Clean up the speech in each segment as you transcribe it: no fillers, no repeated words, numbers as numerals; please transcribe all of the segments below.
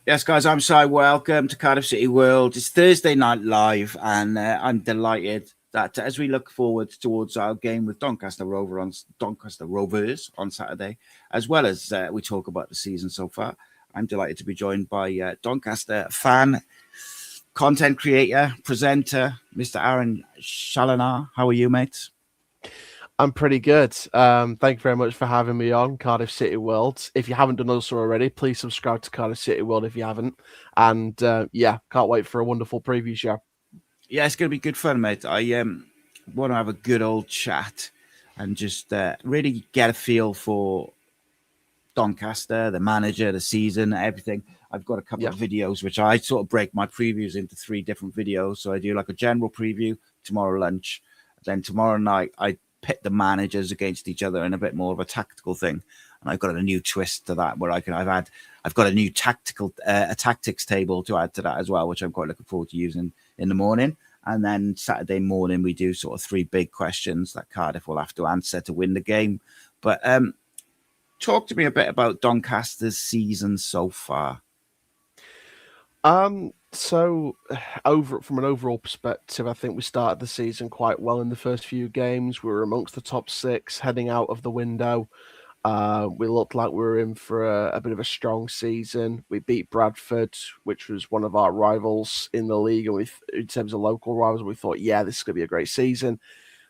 Yes, guys, I'm Si. Welcome to Cardiff City World. It's Thursday night live, and I'm delighted that as we look forward towards our game with Doncaster Rovers on Saturday, as well as we talk about the season so far, I'm delighted to be joined by Doncaster fan, content creator, presenter, Mr. Aaron Challoner. How are you, mate? I'm pretty good. Thank you very much for having me on Cardiff City World. If you haven't done so already, please subscribe to Cardiff City World if you haven't. And can't wait for a wonderful preview show. Yeah, it's going to be good fun, mate. I want to have a good old chat and just really get a feel for Doncaster, the manager, the season, everything. I've got a couple Yeah. of videos which I sort of break my previews into three different videos. So I do like a general preview tomorrow lunch. Then tomorrow night I pit the managers against each other in a bit more of a tactical thing. And I've got a new twist to that where I've got a new tactics table to add to that as well, which I'm quite looking forward to using in the morning. And then Saturday morning we do sort of three big questions that Cardiff will have to answer to win the game. But talk to me a bit about Doncaster's season so far. So over from an overall perspective, I think we started the season quite well in the first few games. We were amongst the top six heading out of the window. We looked like we were in for a bit of a strong season. We beat Bradford, which was one of our rivals in the league, and in terms of local rivals, we thought, yeah, this is going to be a great season.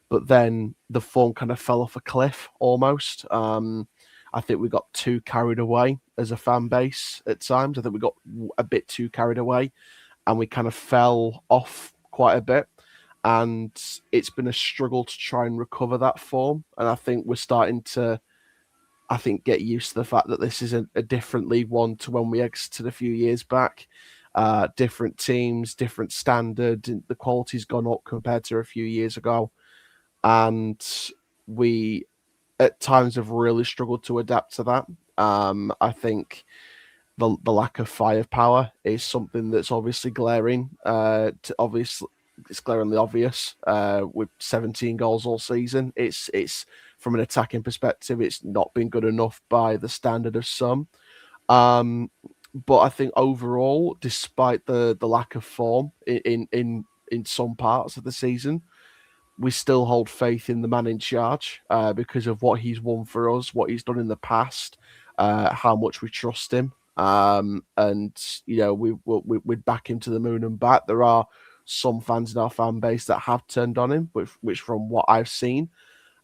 But then the form kind of fell off a cliff almost. I think we got too carried away as a fan base at times. I think we got a bit too carried away, and we kind of fell off quite a bit. And it's been a struggle to try and recover that form. And I think we're starting to get used to the fact that this is a different League One to when we exited a few years back. Different teams, different standard. The quality's gone up compared to a few years ago, and we at times have really struggled to adapt to that. I think the lack of firepower is something that's obviously glaring. It's glaringly obvious. With 17 goals all season, it's from an attacking perspective, it's not been good enough by the standard of some. But I think overall, despite the lack of form in some parts of the season, we still hold faith in the man in charge because of what he's won for us, what he's done in the past, how much we trust him. And we'd back him to the moon and back. There are some fans in our fan base that have turned on him, which from what I've seen,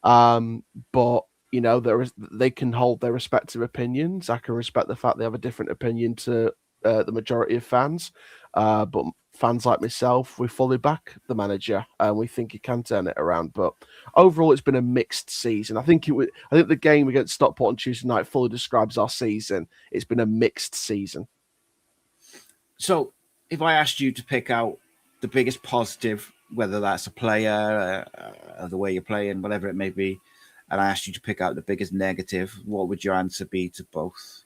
but they can hold their respective opinions. I can respect the fact they have a different opinion to the majority of fans, but fans like myself, we fully back the manager and we think he can turn it around. But overall, it's been a mixed season. I think the game against Stockport on Tuesday night fully describes our season. It's been a mixed season. So, if I asked you to pick out the biggest positive, whether that's a player, the way you're playing, whatever it may be, and I asked you to pick out the biggest negative, what would your answer be to both?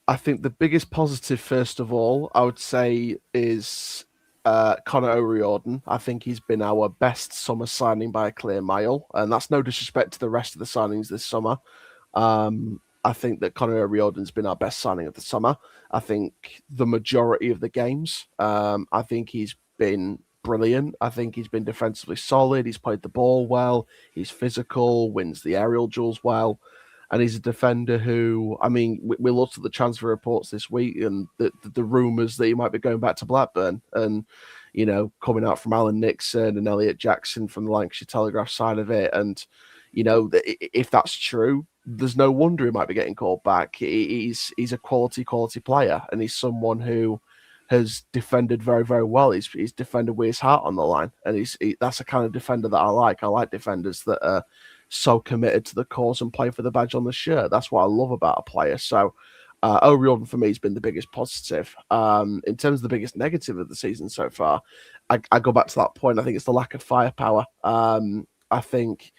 I think the biggest positive, first of all, I would say is Conor O'Riordan. I think he's been our best summer signing by a clear mile, and that's no disrespect to the rest of the signings this summer. I think that Conor O'Riordan's been our best signing of the summer. I think the majority of the games, I think he's been brilliant. I think he's been defensively solid. He's played the ball well. He's physical, wins the aerial duels well. And he's a defender who, I mean, we looked at the transfer reports this week and the rumours that he might be going back to Blackburn and, coming out from Alan Nixon and Elliot Jackson from the Lancashire Telegraph side of it. And, if that's true, there's no wonder he might be getting called back. He's a quality player, and he's someone who has defended very, very well. He's defended with his heart on the line, and that's the kind of defender that I like. I like defenders that are so committed to the cause and play for the badge on the shirt. That's what I love about a player. So O'Riordan for me has been the biggest positive. In terms of the biggest negative of the season so far, I go back to that point. I think it's the lack of firepower. I think,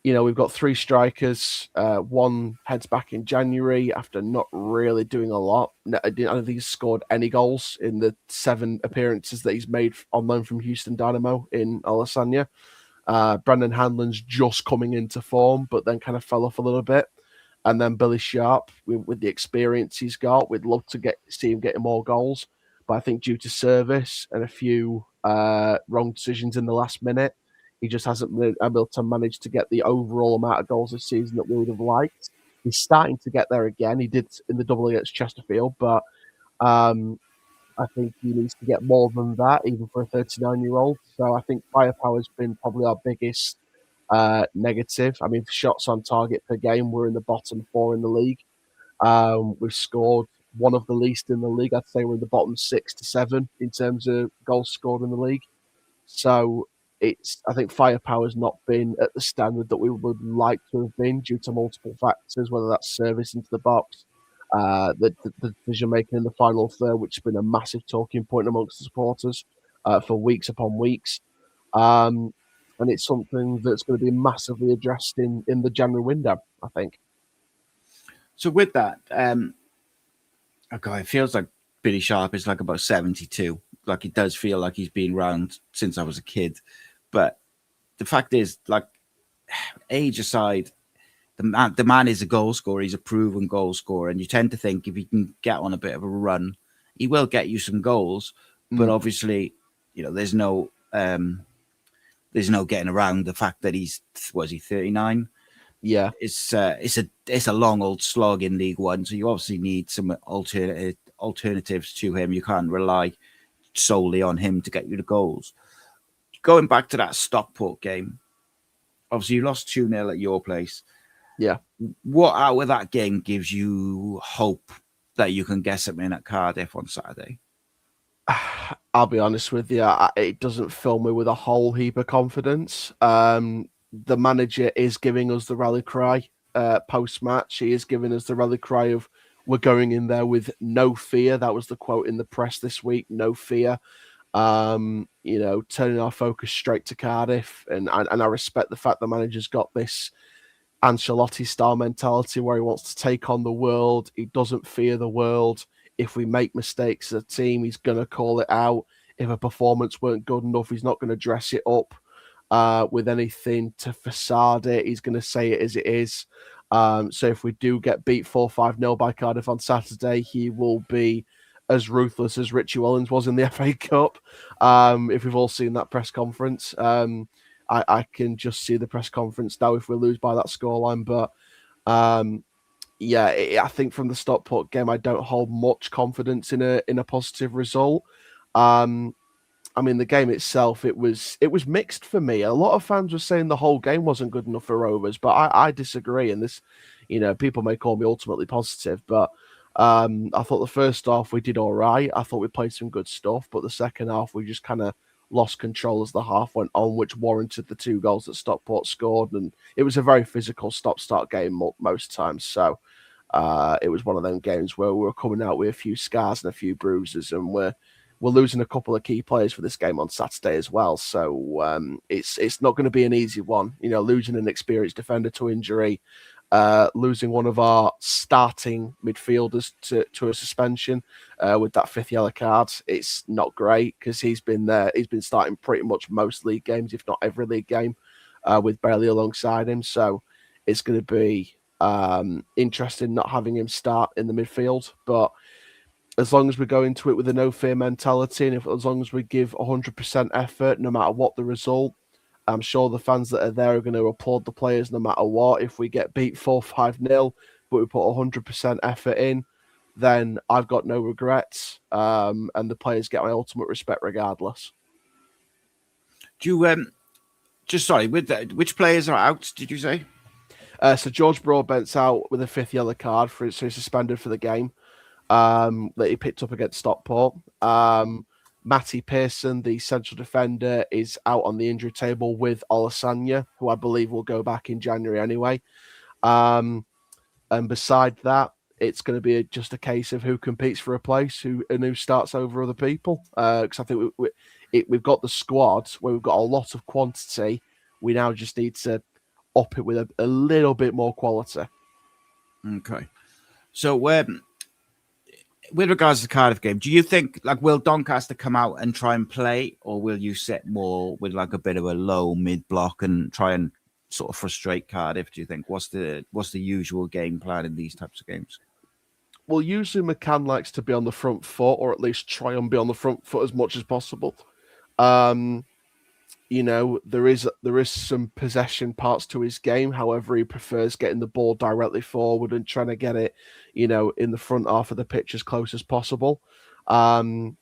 we've got three strikers. One heads back in January after not really doing a lot. I don't think he's scored any goals in the 7 appearances that he's made on loan from Houston Dynamo in Alessandria. Brandon Hanlon's just coming into form, but then kind of fell off a little bit. And then Billy Sharp, with the experience he's got, we'd love to see him getting more goals. But I think due to service and a few wrong decisions in the last minute, he just hasn't been able to manage to get the overall amount of goals this season that we would have liked. He's starting to get there again. He did in the double against Chesterfield, but I think he needs to get more than that, even for a 39-year-old. So I think firepower has been probably our biggest negative. I mean, shots on target per game, we're in the bottom 4 in the league. We've scored one of the least in the league. I'd say we're in the bottom 6 to 7 in terms of goals scored in the league. So I think firepower has not been at the standard that we would like to have been due to multiple factors, whether that's service into the box, the decision making in the final third, which has been a massive talking point amongst the supporters for weeks upon weeks. And it's something that's going to be massively addressed in the January window, I think. So with that, it feels like Billy Sharp is like about 72. Like, it does feel like he's been around since I was a kid. But the fact is, like, age aside, the man is a goal scorer. He's a proven goal scorer. And you tend to think if he can get on a bit of a run, he will get you some goals. But obviously, there's no getting around the fact that he's 39? Yeah, it's a long old slog in League One, so you obviously need some alternatives to him. You can't rely solely on him to get you the goals. Going back to that Stockport game, obviously you lost 2-0 at your place. Yeah. What out of that game gives you hope that you can get something at Cardiff on Saturday? I'll be honest with you, it doesn't fill me with a whole heap of confidence. The manager is giving us the rally cry post-match. He is giving us the rally cry of we're going in there with no fear. That was the quote in the press this week, no fear. Turning our focus straight to Cardiff. And I respect the fact the manager's got this Ancelotti-style mentality where he wants to take on the world. He doesn't fear the world. If we make mistakes as a team, he's going to call it out. If a performance weren't good enough, he's not going to dress it up with anything to facade it. He's going to say it as it is. So if we do get beat 4-5-0 by Cardiff on Saturday, he will be as ruthless as Richie Wellens was in the FA Cup. If we've all seen that press conference, I can just see the press conference now if we lose by that scoreline. But I think from the Stockport game, I don't hold much confidence in a positive result. I mean, the game itself, it was mixed for me. A lot of fans were saying the whole game wasn't good enough for Rovers, but I disagree. And this, people may call me ultimately positive, but I thought the first half we did all right. I thought we played some good stuff, but the second half we just kind of lost control as the half went on, which warranted the 2 goals that Stockport scored. And it was a very physical stop-start game most times. So it was one of them games where we were coming out with a few scars and a few bruises, and we're losing a couple of key players for this game on Saturday as well. So it's not going to be an easy one. Losing an experienced defender to injury, losing one of our starting midfielders to a suspension with that 5th yellow card. It's not great because he's been there. He's been starting pretty much most league games, if not every league game, with Bailey alongside him. So it's going to be interesting not having him start in the midfield. But as long as we go into it with a no fear mentality, and as long as we give 100% effort, no matter what the result, I'm sure the fans that are there are going to applaud the players no matter what. If we get beat 4-5-0, but we put 100% effort in, then I've got no regrets, and the players get my ultimate respect regardless. Do you which players are out? Did you say? So George Broadbent's out with a 5th yellow card so he's suspended for the game that he picked up against Stockport. Matty Pearson, the central defender, is out on the injury table with Olasanya, who I believe will go back in January anyway. And beside that, it's going to be just a case of who competes for a place and who starts over other people. Because I think we've got the squad where we've got a lot of quantity. We now just need to up it with a little bit more quality. Okay. So with regards to the Cardiff game, do you think, will Doncaster come out and try and play, or will you sit more with a bit of a low mid block and try and sort of frustrate Cardiff? Do you think? What's the usual game plan in these types of games? Well, usually McCann likes to be on the front foot, or at least try and be on the front foot as much as possible. There is some possession parts to his game. However, he prefers getting the ball directly forward and trying to get it, in the front half of the pitch as close as possible. In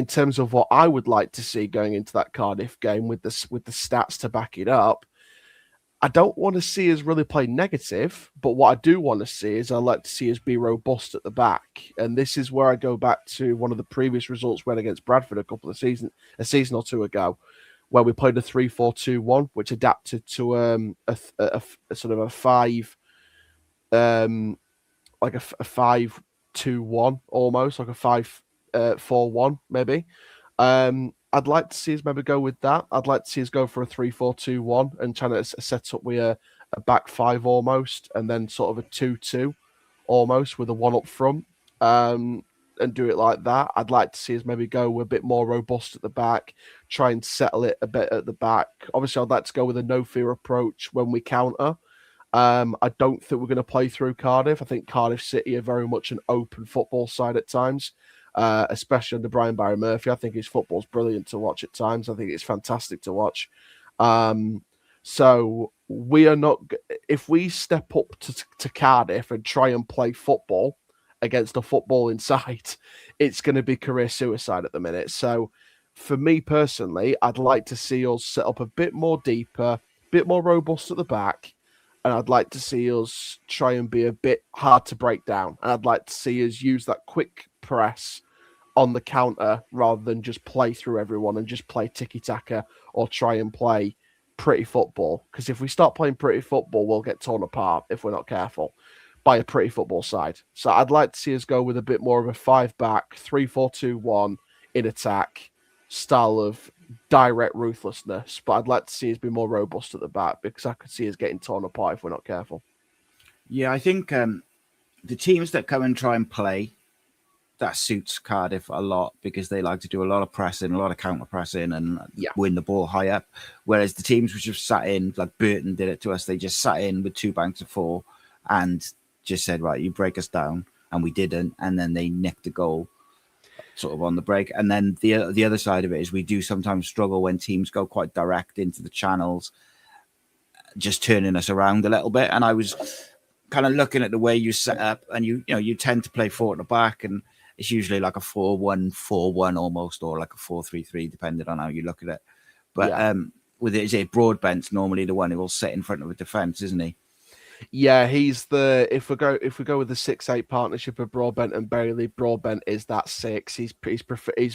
terms of what I would like to see going into that Cardiff game with the stats to back it up, I don't want to see us really play negative, but what I do want to see is I'd like to see us be robust at the back. And this is where I go back to one of the previous results we had against Bradford a season or two ago, where we played a 3-4-2-1, which adapted to a sort of a 5-2-1 almost, like a 5-4-1 maybe. I'd like to see us maybe go with that. I'd like to see us go for a 3-4-2-1 and trying to set up with a back five almost, and then sort of a 2-2 almost with a one up front, and do it like that. I'd like to see us maybe go a bit more robust at the back, try and settle it a bit at the back. Obviously, I'd like to go with a no fear approach when we counter. I don't think we're going to play through Cardiff. I think Cardiff City are very much an open football side at times. Especially under Brian Barry Murphy. I think his football's brilliant to watch at times. I think it's fantastic to watch. So we are not. If we step up to Cardiff and try and play football against a footballing side, it's going to be career suicide at the minute. So for me personally, I'd like to see us set up a bit more deeper, a bit more robust at the back. And I'd like to see us try and be a bit hard to break down. And I'd like to see us use that quick press on the counter rather than just play through everyone and just play tiki-taka or try and play pretty football. Because if we start playing pretty football, we'll get torn apart if we're not careful by a pretty football side. So I'd like to see us go with a bit more of a 5-back, 3-4-2-1 in attack style of direct ruthlessness, but I'd like to see us be more robust at the back because I could see us getting torn apart if we're not careful. Yeah, I think the teams that come and try and play, that suits Cardiff a lot because they like to do a lot of pressing, a lot of counter pressing, and win the ball high up. Whereas the teams which have sat in, like Burton did it to us, they just sat in with 2 banks of 4 and just said, right, you break us down, and we didn't, and then they nicked the goal sort of on the break. And then the other side of it is we do sometimes struggle when teams go quite direct into the channels, just turning us around a little bit. And I was kind of looking at the way you set up, and you tend to play 4 at the back, and it's usually like a 4-1-4-1 almost, or like a 4-3-3 depending on how you look at it. But with it, is it Broadbent's normally the one who will sit in front of a defence, isn't he? Yeah, he's the if we go with the 6-8 partnership of Broadbent and Bailey, Broadbent is that 6. He's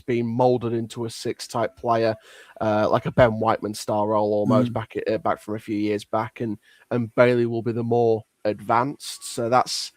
been molded into a 6 type player, like a Ben Whiteman style role almost back from a few years back, and Bailey will be the more advanced. So that's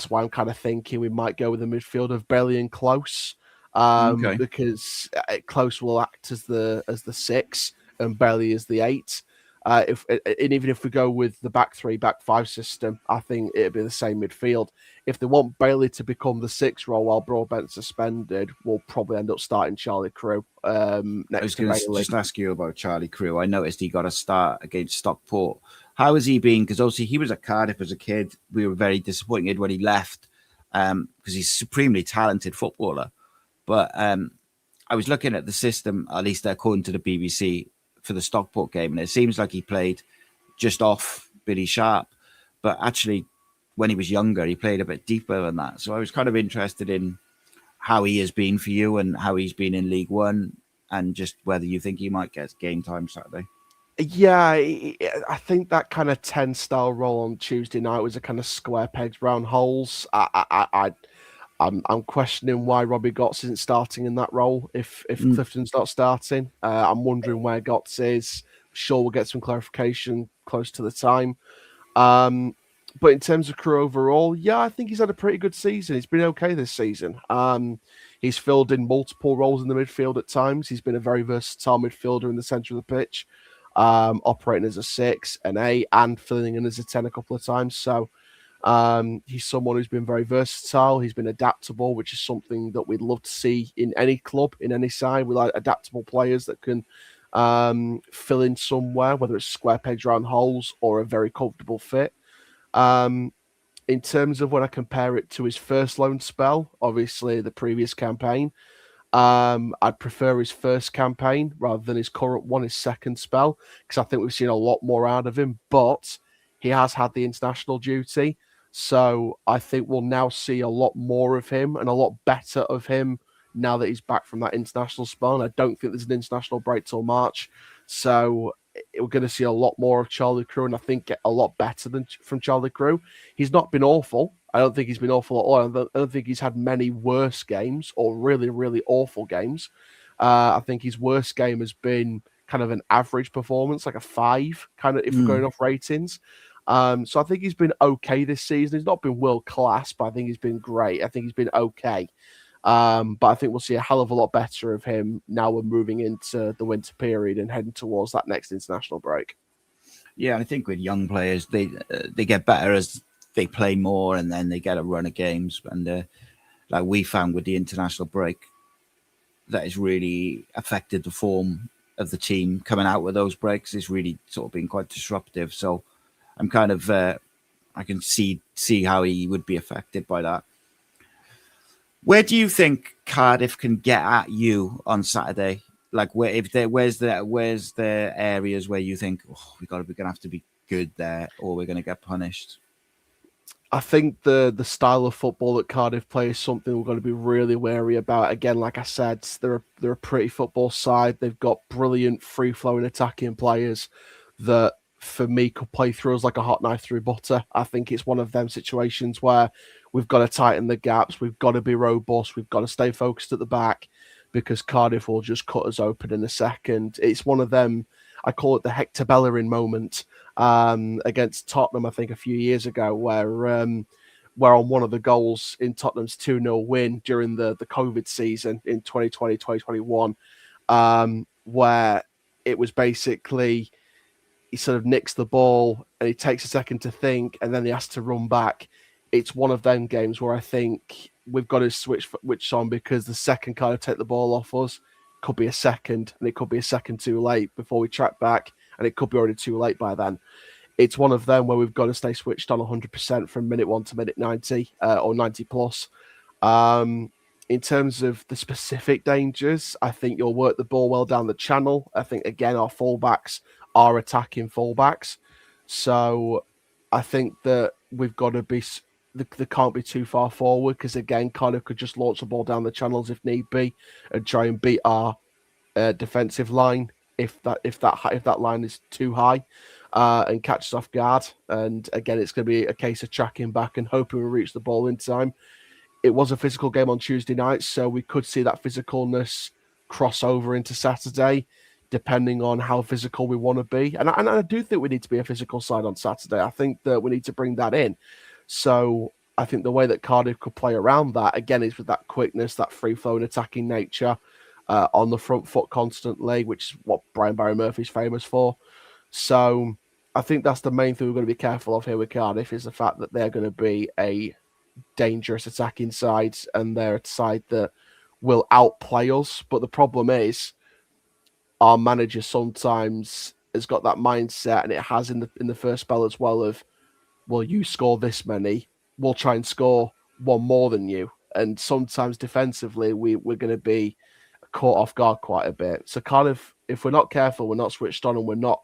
why I'm kind of thinking we might go with the midfield of Bailey and Close, because Close will act as the 6 and Bailey is the 8. Even if we go with the back 3, back 5 system, I think it'd be the same midfield. If they want Bailey to become the 6 role while Broadbent's suspended, we'll probably end up starting Charlie Crew. I was going to just ask you about Charlie Crew. I noticed he got a start against Stockport. How has he been? Because obviously he was at Cardiff as a kid. We were very disappointed when he left because he's a supremely talented footballer. But I was looking at the system, at least according to the BBC, for the Stockport game, and it seems like he played just off Billy Sharp, but actually when he was younger he played a bit deeper than that. So I was kind of interested in how he has been for you and how he's been in League One, and just whether you think he might get game time Saturday. Yeah, I think that kind of 10 style role on Tuesday night was a kind of square pegs round holes. I'm questioning why Robbie Gotts isn't starting in that role if Clifton's not starting. I'm wondering where Gotts is. Sure, we'll get some clarification close to the time. But in terms of Crew overall, yeah, I think he's had a pretty good season. He's been okay this season. He's filled in multiple roles in the midfield at times. He's been a very versatile midfielder in the centre of the pitch, operating as a 6, an 8, and filling in as a 10 a couple of times. So he's someone who's been very versatile. He's been adaptable, which is something that we'd love to see in any club, in any side. We like adaptable players that can fill in somewhere, whether it's square pegs round holes or a very comfortable fit. In terms of when I compare it to his first loan spell, obviously the previous campaign, I'd prefer his first campaign rather than his current one, his second spell, because I think we've seen a lot more out of him, but he has had the international duty. So I think we'll now see a lot more of him and a lot better of him now that he's back from that international spell. And I don't think there's an international break till March. So we're going to see a lot more of Charlie Crew, and I think get a lot better than from Charlie Crew. He's not been awful. I don't think he's been awful at all. I don't think he's had many worse games or really, really awful games. I think his worst game has been kind of an average performance, like a 5, kind of if we're going off ratings. So I think he's been okay this season. He's not been world class, but I think he's been great. I think he's been okay. But I think we'll see a hell of a lot better of him now we're moving into the winter period and heading towards that next international break. Yeah, I think with young players, they get better as they play more, and then they get a run of games. And like we found with the international break, that has really affected the form of the team coming out with those breaks. It's really sort of been quite disruptive. So I'm kind of I can see how he would be affected by that. Where do you think Cardiff can get at you on Saturday? Like, where's the areas where you think we're gonna have to be good there, or we're gonna get punished? I think the style of football that Cardiff play is something we're going to be really wary about. Again, like I said, they're a pretty football side. They've got brilliant free-flowing attacking players that, for me, could play through us like a hot knife through butter. I think it's one of them situations where we've got to tighten the gaps. We've got to be robust. We've got to stay focused at the back because Cardiff will just cut us open in a second. It's one of them, I call it the Hector Bellerin moment. Against Tottenham, I think a few years ago, where on one of the goals in Tottenham's 2-0 win during the COVID season in 2020, 2021, where it was basically he sort of nicks the ball and he takes a second to think and then he has to run back. It's one of them games where I think we've got to switch on because the second kind of take the ball off us could be a second, and it could be a second too late before we track back, and it could be already too late by then. It's one of them where we've got to stay switched on 100% from minute 1 to minute 90 or 90 plus. In terms of the specific dangers, I think you'll work the ball well down the channel. I think, again, our fullbacks are attacking fullbacks. So I think that we've got to be... They can't be too far forward because, again, Cardiff could just launch the ball down the channels if need be and try and beat our defensive line if that line is too high and catches off guard. And again, it's going to be a case of tracking back and hoping we reach the ball in time. It was a physical game on Tuesday night, so we could see that physicalness cross over into Saturday, depending on how physical we want to be. And I do think we need to be a physical side on Saturday. I think that we need to bring that in. So I think the way that Cardiff could play around that, again, is with that quickness, that free-flowing attacking nature on the front foot constantly, which is what Brian Barry Murphy's famous for. So I think that's the main thing we're going to be careful of here with Cardiff, is the fact that they're going to be a dangerous attacking side and they're a side that will outplay us. But the problem is our manager sometimes has got that mindset, and it has in the first spell as well, of, well, you score this many, we'll try and score one more than you. And sometimes defensively, we're going to be caught off guard quite a bit. So Cardiff, if we're not careful, we're not switched on, and we're not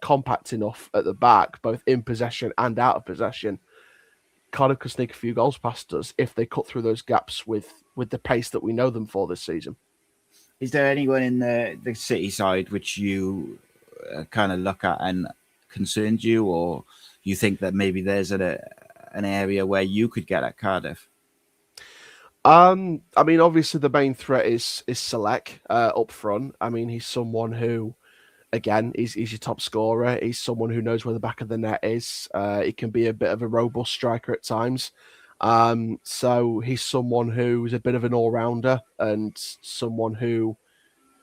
compact enough at the back, both in possession and out of possession, Cardiff could sneak a few goals past us if they cut through those gaps with the pace that we know them for this season. Is there anyone in the City side which you kind of look at and concerns you, or you think that maybe there's an area where you could get at Cardiff? I mean, obviously the main threat is Selec up front. I mean, he's someone who, again, he's your top scorer. He's someone who knows where the back of the net is. He can be a bit of a robust striker at times. So he's someone who's a bit of an all-rounder and someone who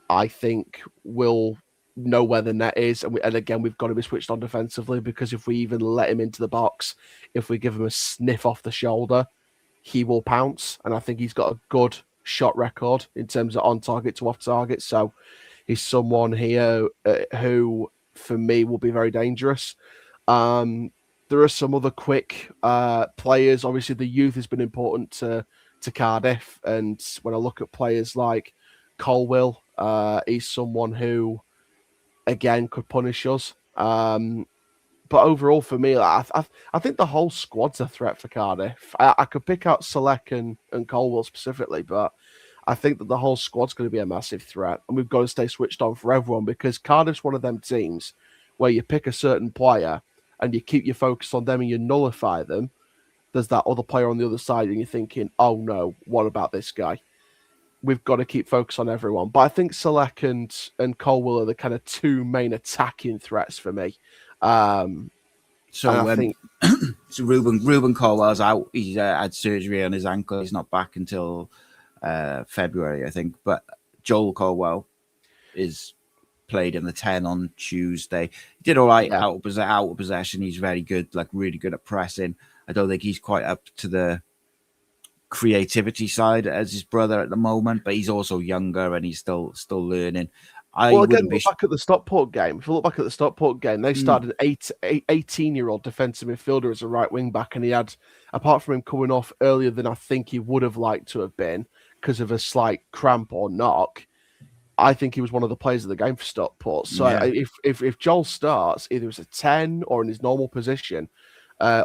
I think will know where the net is. And again, we've got to be switched on defensively, because if we even let him into the box, if we give him a sniff off the shoulder, he will pounce. And I think he's got a good shot record in terms of on target to off target. So He's someone here who, for me, will be very dangerous. There are some other quick players. Obviously, the youth has been important to Cardiff. And when I look at players like Colwill, he's someone who, again, could punish us. But overall, for me, I think the whole squad's a threat for Cardiff. I could pick out Selec and Colwell specifically, but I think that the whole squad's going to be a massive threat. And we've got to stay switched on for everyone, because Cardiff's one of them teams where you pick a certain player and you keep your focus on them and you nullify them. There's that other player on the other side and you're thinking, oh no, what about this guy? We've got to keep focus on everyone. But I think Selec and Colwell are the kind of two main attacking threats for me. So Ruben Colwell's out. He's had surgery on his ankle. He's not back until February, I think. But Joel Colwell is played in the 10 on Tuesday. He did all right out of possession. He's very good, like really good at pressing. I don't think he's quite up to the creativity side as his brother at the moment, but he's also younger and he's still learning. Look back at the Stockport game. If you look back at the Stockport game, they started an 18-year-old defensive midfielder as a right wing back, and he had, apart from him coming off earlier than I think he would have liked to have been because of a slight cramp or knock, I think he was one of the players of the game for Stockport. So if Joel starts either as a 10 or in his normal position, I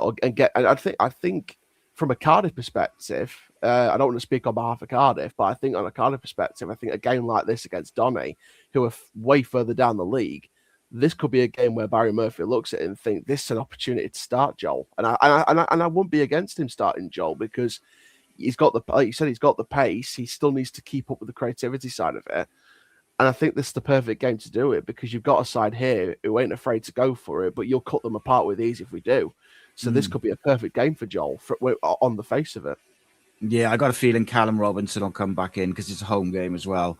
think from a Cardiff perspective, I don't want to speak on behalf of Cardiff, but I think on a Cardiff perspective, I think a game like this against Donny, who are way further down the league, this could be a game where Barry Murphy looks at it and think this is an opportunity to start Joel, and I wouldn't be against him starting Joel, because he's got like you said, he's got the pace. He still needs to keep up with the creativity side of it, and I think this is the perfect game to do it, because you've got a side here who ain't afraid to go for it, but you'll cut them apart with ease if we do. So this could be a perfect game for Joel on the face of it. Yeah, I got a feeling Callum Robinson will come back in because it's a home game as well.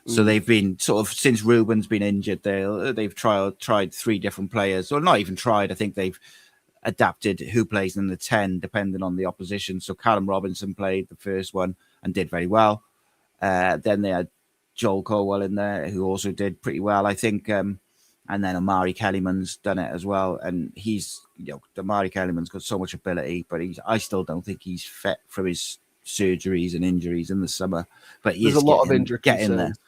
So they've been sort of, since Ruben's been injured, they've tried three different players, or not even tried. I think they've adapted who plays in the 10 depending on the opposition. So Callum Robinson played the first one and did very well. Then they had Joel Colwell in there, who also did pretty well, I think. And then Amari Kellyman's done it as well. And Amari Kellyman's got so much ability, but I still don't think he's fit from his surgeries and injuries in the summer. But there's a lot of injury concerns.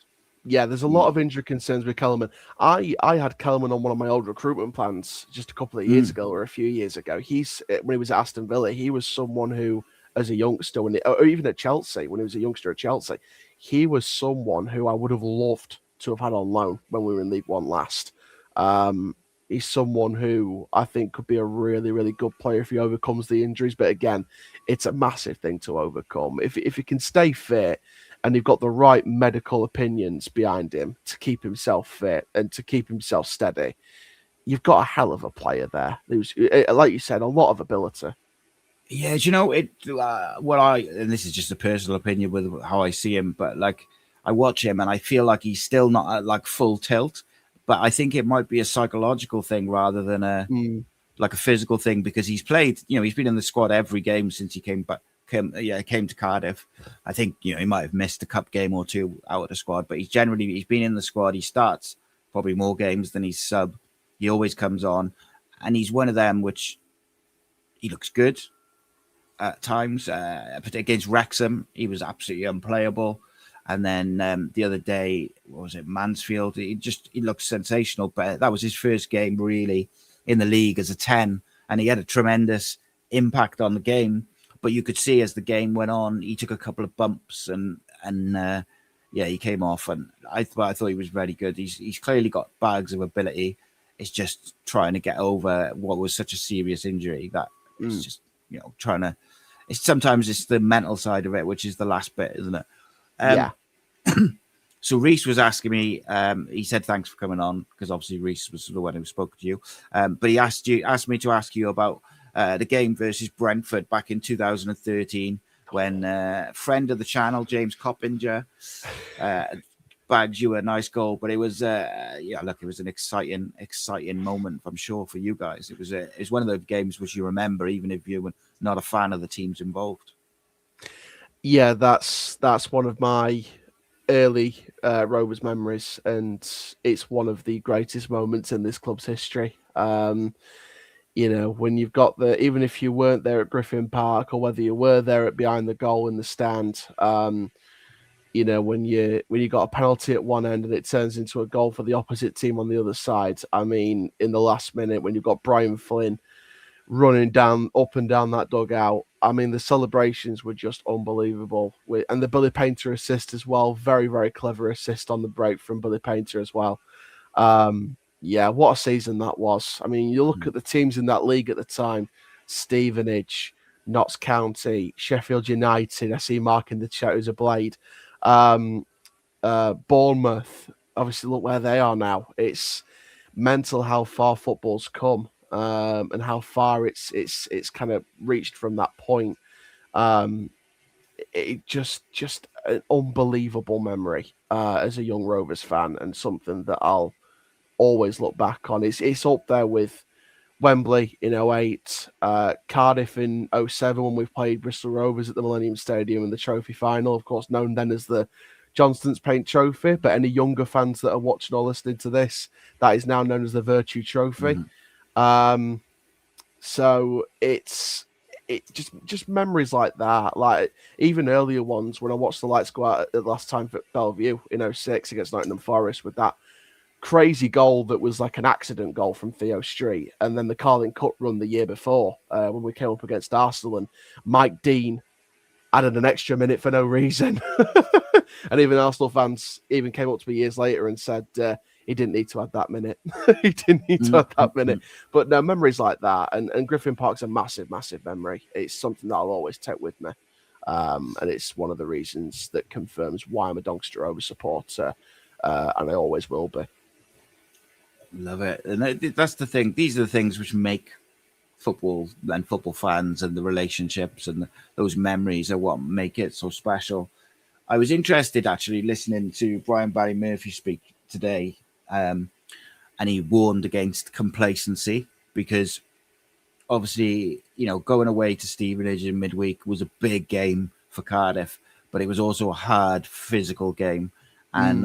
Yeah, there's a lot of injury concerns with Kellerman. I had Kellerman on one of my old recruitment plans just a couple of years ago or a few years ago. When he was at Aston Villa, he was someone who, as a youngster, or even at Chelsea, when he was a youngster at Chelsea, he was someone who I would have loved to have had on loan when we were in League One last. He's someone who I think could be a really, really good player if he overcomes the injuries. But again, it's a massive thing to overcome. If he can stay fit and you've got the right medical opinions behind him to keep himself fit and to keep himself steady, you've got a hell of a player there. Who's, like you said, a lot of ability. Yeah, and this is just a personal opinion with how I see him, but like I watch him and I feel like he's still not at like full tilt. But I think it might be a psychological thing rather than a physical thing, because he's played, he's been in the squad every game since he came to Cardiff. I think, he might have missed a cup game or two out of the squad, but he's been in the squad. He starts probably more games than he's sub. He always comes on, and he's one of them which he looks good at times. But against Wrexham, he was absolutely unplayable. And then the other day, what was it, Mansfield? He looked sensational, but that was his first game really in the league as a 10, and he had a tremendous impact on the game. But you could see as the game went on, he took a couple of bumps, and he came off. And I thought he was very good. He's clearly got bags of ability. It's just trying to get over what was such a serious injury that it's just trying to. Sometimes it's the mental side of it, which is the last bit, isn't it? So Reese was asking me, he said thanks for coming on, because obviously Reese was the one who spoke to you, but he asked me to ask you about the game versus Brentford back in 2013 when friend of the channel James Coppinger bagged you a nice goal. But it was it was an exciting moment, I'm sure, for you guys. It was one of those games which you remember even if you were not a fan of the teams involved. Yeah, that's one of my early Rovers memories, and it's one of the greatest moments in this club's history. When you've got even if you weren't there at Griffin Park or whether you were there at behind the goal in the stand, when you got a penalty at one end and it turns into a goal for the opposite team on the other side. I mean, in the last minute when you've got Brian Flynn running up and down that dugout, I mean, the celebrations were just unbelievable. And the Billy Painter assist as well, very, very clever assist on the break from Billy Painter as well. Yeah, what a season that was. I mean, you look at the teams in that league at the time: Stevenage, Notts County, Sheffield United. I see Mark in the chat who's a Blade. Bournemouth. Obviously, look where they are now. It's mental how far football's come, and how far it's kind of reached from that point. It just an unbelievable memory as a young Rovers fan, and something that I'll always look back on. It's up there with Wembley in 08, Cardiff in 07 when we played Bristol Rovers at the Millennium Stadium in the trophy final, of course known then as the Johnston's Paint Trophy. But any younger fans that are watching or listening to this, that is now known as the Virtue Trophy. So it's just memories like that, like even earlier ones when I watched the lights go out at the last time for Bellevue in 06 against Nottingham Forest with that crazy goal that was like an accident goal from Theo Street, and then the Carling Cup run the year before when we came up against Arsenal and Mike Dean added an extra minute for no reason. And even Arsenal fans even came up to me years later and said he didn't need to add that minute. He didn't need to add that minute. But no, memories like that, and Griffin Park's a massive, massive memory. It's something that I'll always take with me. And it's one of the reasons that confirms why I'm a Doncaster Rovers supporter, and I always will be. Love it. And that's the thing. These are the things which make football and football fans, and the relationships and those memories are what make it so special. I was interested actually listening to Brian Barry Murphy speak today, and he warned against complacency, because obviously, going away to Stevenage in midweek was a big game for Cardiff, but it was also a hard physical game. And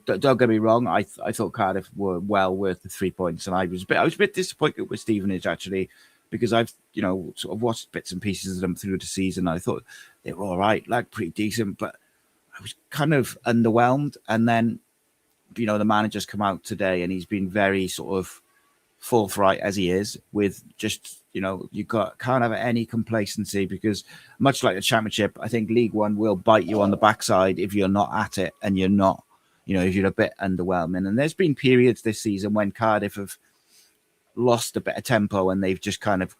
don't get me wrong, I thought Cardiff were well worth the 3 points, and I was a bit disappointed with Stevenage actually, because I've sort of watched bits and pieces of them through the season. I thought they were all right, like pretty decent, but I was kind of underwhelmed. And then the manager's come out today and he's been very sort of forthright, as he is, with just can't have any complacency, because much like the Championship, I think League One will bite you on the backside if you're not at it and you're not, if you're a bit underwhelming. And there's been periods this season when Cardiff have lost a bit of tempo and they've just kind of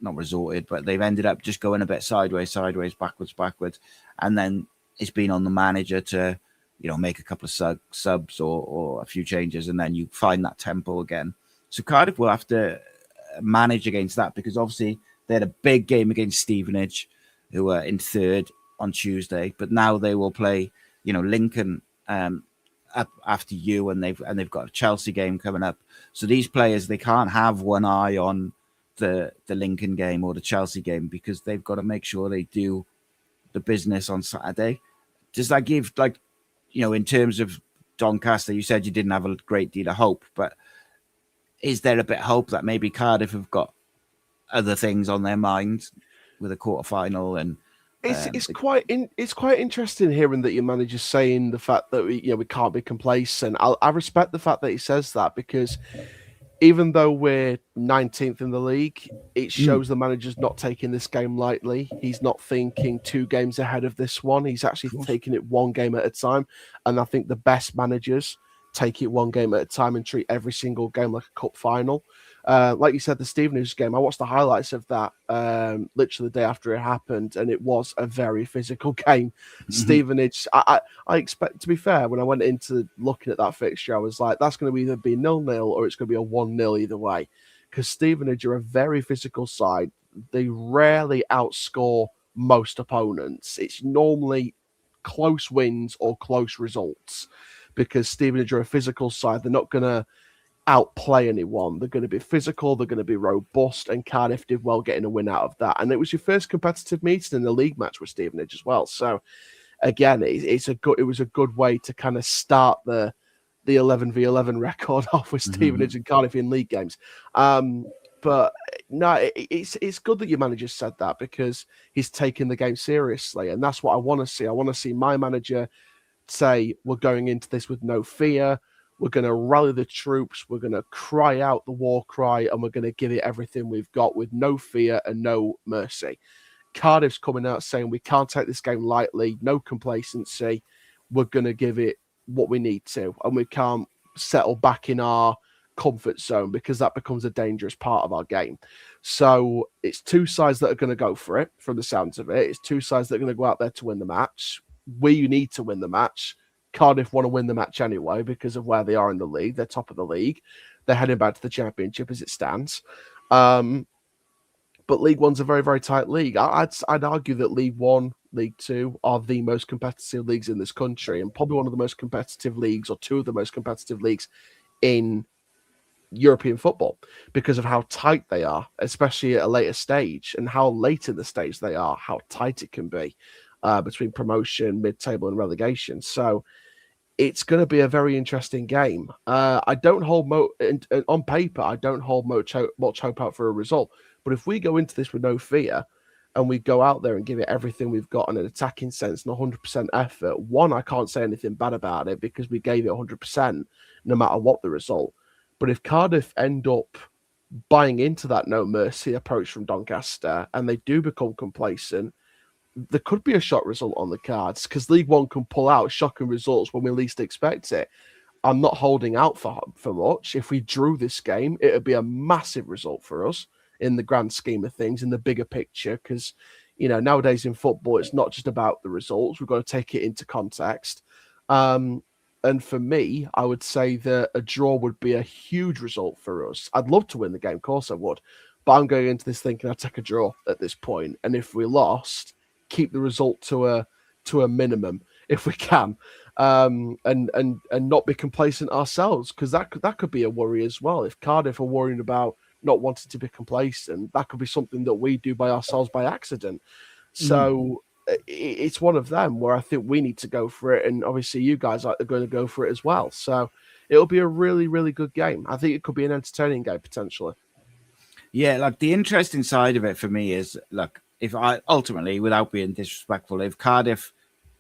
not resorted, but they've ended up just going a bit sideways, backwards. And then it's been on the manager to, make a couple of subs or a few changes, and then you find that tempo again. So Cardiff will have to manage against that, because obviously they had a big game against Stevenage, who were in third on Tuesday, but now they will play, Lincoln up after you, and they've got a Chelsea game coming up. So these players, they can't have one eye on the Lincoln game or the Chelsea game, because they've got to make sure they do the business on Saturday. Does that give, in terms of Doncaster, you said you didn't have a great deal of hope, but is there a bit of hope that maybe Cardiff have got other things on their mind with a quarterfinal? And it's quite interesting hearing that your manager's saying the fact that we can't be complacent. I respect the fact that he says that, because even though we're 19th in the league, it shows the manager's not taking this game lightly. He's not thinking 2 games ahead of this one. He's actually taking it 1 game at a time. And I think the best managers take it 1 game at a time and treat every single game like a cup final. Like you said, the Stevenage game, I watched the highlights of that literally the day after it happened, and it was a very physical game. Stevenage, I expect, to be fair, when I went into looking at that fixture, I was like, that's going to either be 0-0 or it's going to be a 1-0 either way, because Stevenage are a very physical side. They rarely outscore most opponents. It's normally close wins or close results, because Stevenage are a physical side. They're not going to outplay anyone. They're going to be physical, they're going to be robust, and Cardiff did well getting a win out of that. And it was your first competitive meeting in the league match with Stevenage as well. So again, it was a good way to kind of start the 11v11 record off with Stevenage and Cardiff in league games. But no, it's good that your manager said that, because he's taking the game seriously, and that's what I want to see. I want to see my manager say, we're going into this with no fear. We're going to rally the troops. We're going to cry out the war cry, and we're going to give it everything we've got with no fear and no mercy. Cardiff's coming out saying we can't take this game lightly, no complacency. We're going to give it what we need to, and we can't settle back in our comfort zone, because that becomes a dangerous part of our game. So it's two sides that are going to go for it, from the sounds of it. It's two sides that are going to go out there to win the match. We need to win the match. Cardiff want to win the match anyway because of where they are in the league. They're top of the league. They're heading back to the Championship as it stands. But League One's a very, very tight league. I'd argue that League One, League Two are the most competitive leagues in this country, and probably one of the most competitive leagues, or two of the most competitive leagues in European football, because of how tight they are, especially at a later stage, and how late in the stage they are, how tight it can be between promotion, mid-table, and relegation. So it's going to be a very interesting game. I don't hold on paper. I don't hold much hope out for a result. But if we go into this with no fear, and we go out there and give it everything we've got in an attacking sense and 100% effort, one, I can't say anything bad about it, because we gave it 100% no matter what the result. But if Cardiff end up buying into that no mercy approach from Doncaster, and they do become complacent, there could be a shot result on the cards, because League One can pull out shocking results when we least expect it. I'm not holding out for much. If we drew this game, it would be a massive result for us in the grand scheme of things, in the bigger picture, because, you know, nowadays in football, it's not just about the results. We've got to take it into context. And for me, I would say that a draw would be a huge result for us. I'd love to win the game, of course I would, but I'm going into this thinking I'd take a draw at this point. And if we lost, keep the result to a minimum if we can, and not be complacent ourselves, because that could be a worry as well. If Cardiff are worrying about not wanting to be complacent, that could be something that we do by ourselves by accident. So it's one of them where I think we need to go for it, and obviously you guys are going to go for it as well. So it'll be a really, really good game. I think it could be an entertaining game potentially. Yeah, like the interesting side of it for me is, look, if I ultimately, without being disrespectful, if Cardiff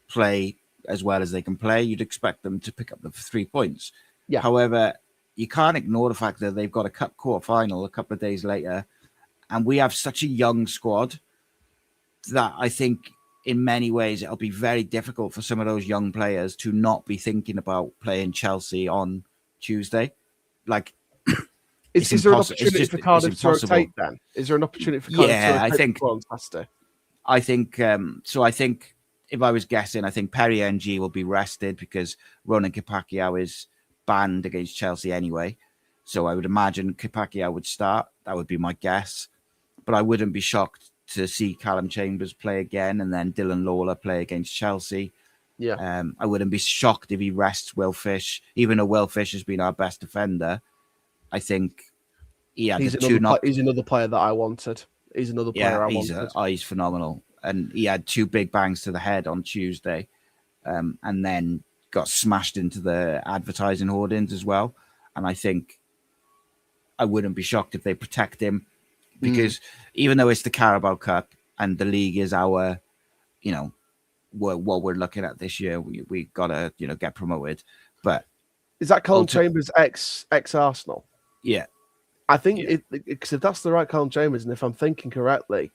play as well as they can play, you'd expect them to pick up the 3 points. Yeah. However, you can't ignore the fact that they've got a cup quarter final a couple of days later, and we have such a young squad that I think in many ways it'll be very difficult for some of those young players to not be thinking about playing Chelsea on Tuesday. Like, is there an opportunity for Cardiff to rotate then? Is there an opportunity for Cardiff to rotate? I think so. I think if I was guessing, I think Perry NG will be rested because Ronan Kipakiao is banned against Chelsea anyway. So I would imagine Kipakiao would start. That would be my guess. But I wouldn't be shocked to see Callum Chambers play again and then Dylan Lawler play against Chelsea. Yeah. I wouldn't be shocked if he rests Will Fish, even though Will Fish has been our best defender. I think he's another player that I wanted. He's another player I wanted. He's phenomenal. And he had 2 big bangs to the head on Tuesday, and then got smashed into the advertising hoardings as well. And I think I wouldn't be shocked if they protect him, because even though it's the Carabao Cup and the league is our, what we're looking at this year, we got to, get promoted. But is that Callum Chambers ex Arsenal? Yeah. I think because if that's the right Callum Chambers, and if I'm thinking correctly,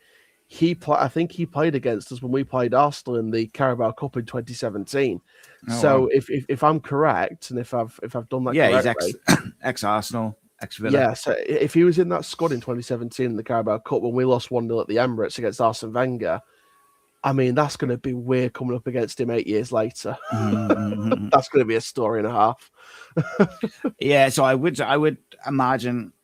I think he played against us when we played Arsenal in the Carabao Cup in 2017. Wow. If I'm correct, and if I've done that correctly, he's ex Arsenal, ex Villa. Yeah, so if he was in that squad in 2017 in the Carabao Cup when we lost 1-0 at the Emirates against Arsene Wenger, I mean, that's going to be weird coming up against him 8 years later. That's going to be a story and a half. Yeah, so I would imagine.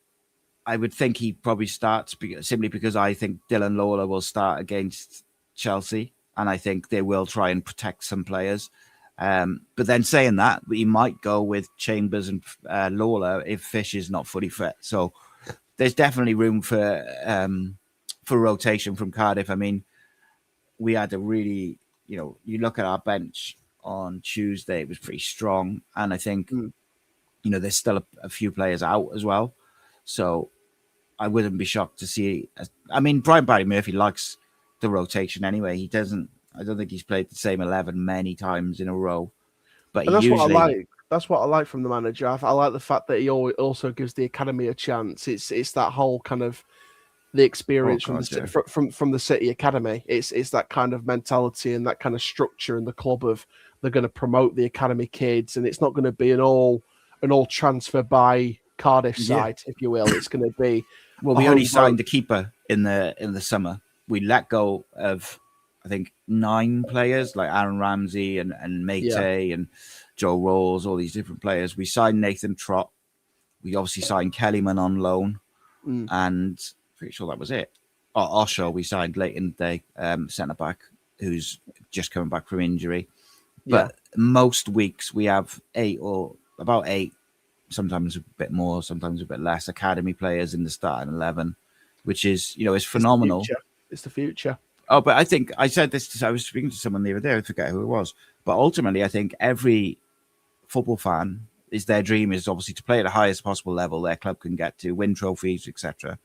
I would think he probably starts simply because I think Dylan Lawler will start against Chelsea, and I think they will try and protect some players. But then saying that, he might go with Chambers and Lawler if Fish is not fully fit. So there's definitely room for rotation from Cardiff. I mean, we had a really you look at our bench on Tuesday, it was pretty strong. And I think, there's still a few players out as well. So I wouldn't be shocked to see. Brian Barry Murphy likes the rotation anyway. I don't think he's played the same 11 many times in a row. But And that's usually, what I like. That's what I like from the manager. I like the fact that he also gives the academy a chance. It's that whole kind of the experience from the City Academy. It's that kind of mentality and that kind of structure in the club of they're going to promote the academy kids, and it's not going to be an all transfer by Cardiff side, if you will. It's going to be we only signed a keeper in the summer. We let go of I think 9 players like Aaron Ramsey and Mate and Joe Rawls, all these different players. We signed Nathan Trott. We obviously signed Kellyman on loan, and pretty sure that was it. Osho we signed late in the day, centre back, who's just coming back from injury. But most weeks we have 8, sometimes a bit more, sometimes a bit less, academy players in the starting 11, which is is phenomenal. It's the future. Oh, but I think I said this. I was speaking to someone the other day. I forget who it was. But ultimately, I think every football fan their dream is obviously to play at the highest possible level their club can get to, win trophies, etc.,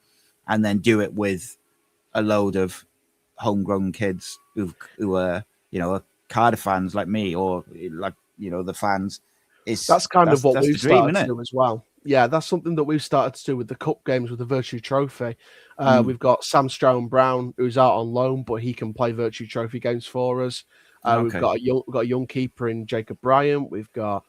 and then do it with a load of homegrown kids who are Cardiff fans like me, or like the fans. That's what we've started to do as well. Yeah, that's something that we've started to do with the cup games with the Virtue Trophy. We've got Sam Strown-Brown, who's out on loan, but he can play Virtue Trophy games for us. We've got a young keeper in Jacob Bryant. We've got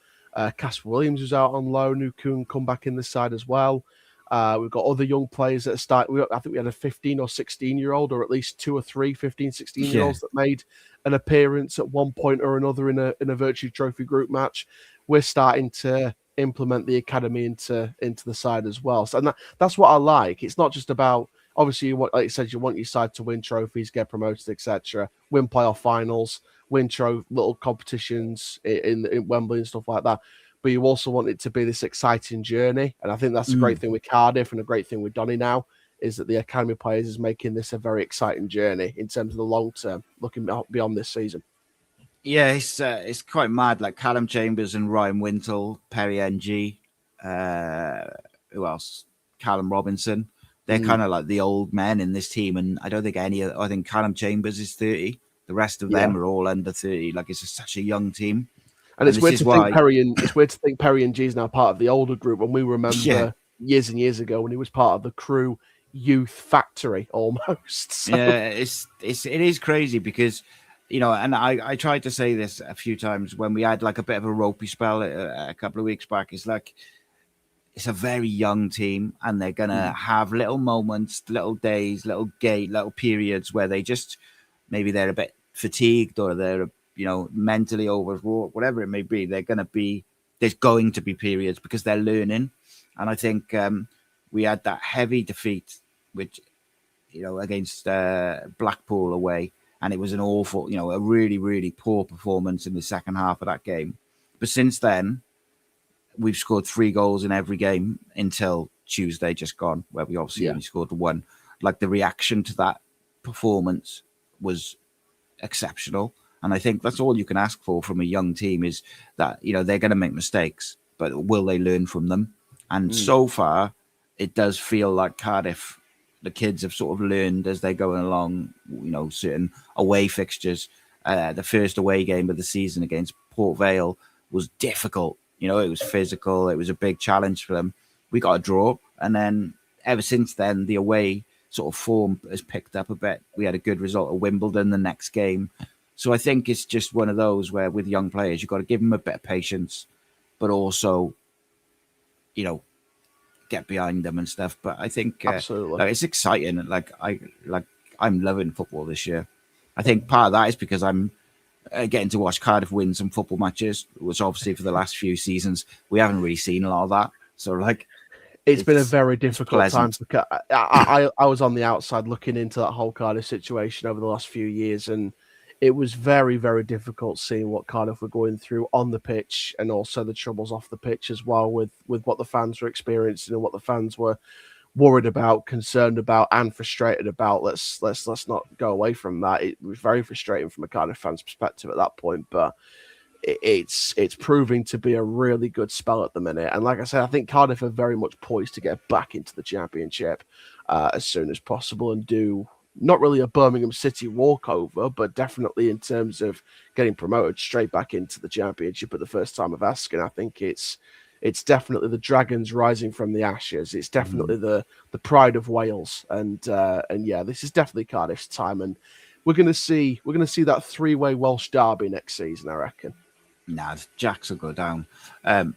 Casper Williams, who's out on loan, who can come back in the side as well. We've got other young players that I think we had a 15 or 16-year-old, or at least 2 or 3 15, 16-year-olds that made an appearance at one point or another in a Virtue Trophy group match. We're starting to implement the academy into the side as well. So that's what I like. It's not just about, obviously, like you said, you want your side to win trophies, get promoted, etc., win playoff finals, win little competitions in Wembley and stuff like that. But you also want it to be this exciting journey. And I think that's a great thing with Cardiff and a great thing with Donny now, is that the academy players is making this a very exciting journey in terms of the long term, looking beyond this season. Yeah, it's quite mad. Like Callum Chambers and Ryan Wintle, Perry NG, who else? Callum Robinson. They're kind of like the old men in this team, and I don't think I think Callum Chambers is 30. The rest of them are all under 30. Like it's such a young team. And it's weird to think Perry and G is now part of the older group. When we remember years and years ago when he was part of the Crew youth factory almost. So. Yeah, it is crazy because. And I tried to say this a few times when we had like a bit of a ropey spell a couple of weeks back. It's like it's a very young team, and they're gonna have little moments, little days, little periods where they just maybe they're a bit fatigued or they're mentally overwrought, whatever it may be. There's going to be periods because they're learning, and I think we had that heavy defeat, which against Blackpool away. And it was an awful, a really, really poor performance in the second half of that game. But since then, we've scored 3 goals in every game until Tuesday just gone, where we obviously only scored the 1. Like the reaction to that performance was exceptional. And I think that's all you can ask for from a young team is that, they're going to make mistakes, but will they learn from them? And so far, it does feel like Cardiff, the kids have sort of learned as they're going along, certain away fixtures. The first away game of the season against Port Vale was difficult. It was physical. It was a big challenge for them. We got a draw. And then ever since then, the away sort of form has picked up a bit. We had a good result at Wimbledon the next game. So I think it's just one of those where with young players, you've got to give them a bit of patience, but also, get behind them and stuff. But I think absolutely, it's exciting. I'm loving football this year. I think part of that is because I'm getting to watch Cardiff win some football matches, which obviously for the last few seasons we haven't really seen a lot of that. So it's been a very difficult time. I was on the outside looking into that whole Cardiff situation over the last few years, and it was very, very difficult seeing what Cardiff were going through on the pitch and also the troubles off the pitch as well with what the fans were experiencing and what the fans were worried about, concerned about, and frustrated about. Let's not go away from that. It was very frustrating from a Cardiff fan's perspective at that point, but it's proving to be a really good spell at the minute. And like I said, I think Cardiff are very much poised to get back into the Championship as soon as possible and do not really a Birmingham City walkover, but definitely in terms of getting promoted straight back into the Championship at the first time of asking. I think it's definitely the Dragons rising from the ashes. It's definitely the pride of Wales, and yeah, this is definitely Cardiff's time, and we're gonna see that three-way Welsh derby next season, I reckon. Nah, Jacks will go down. To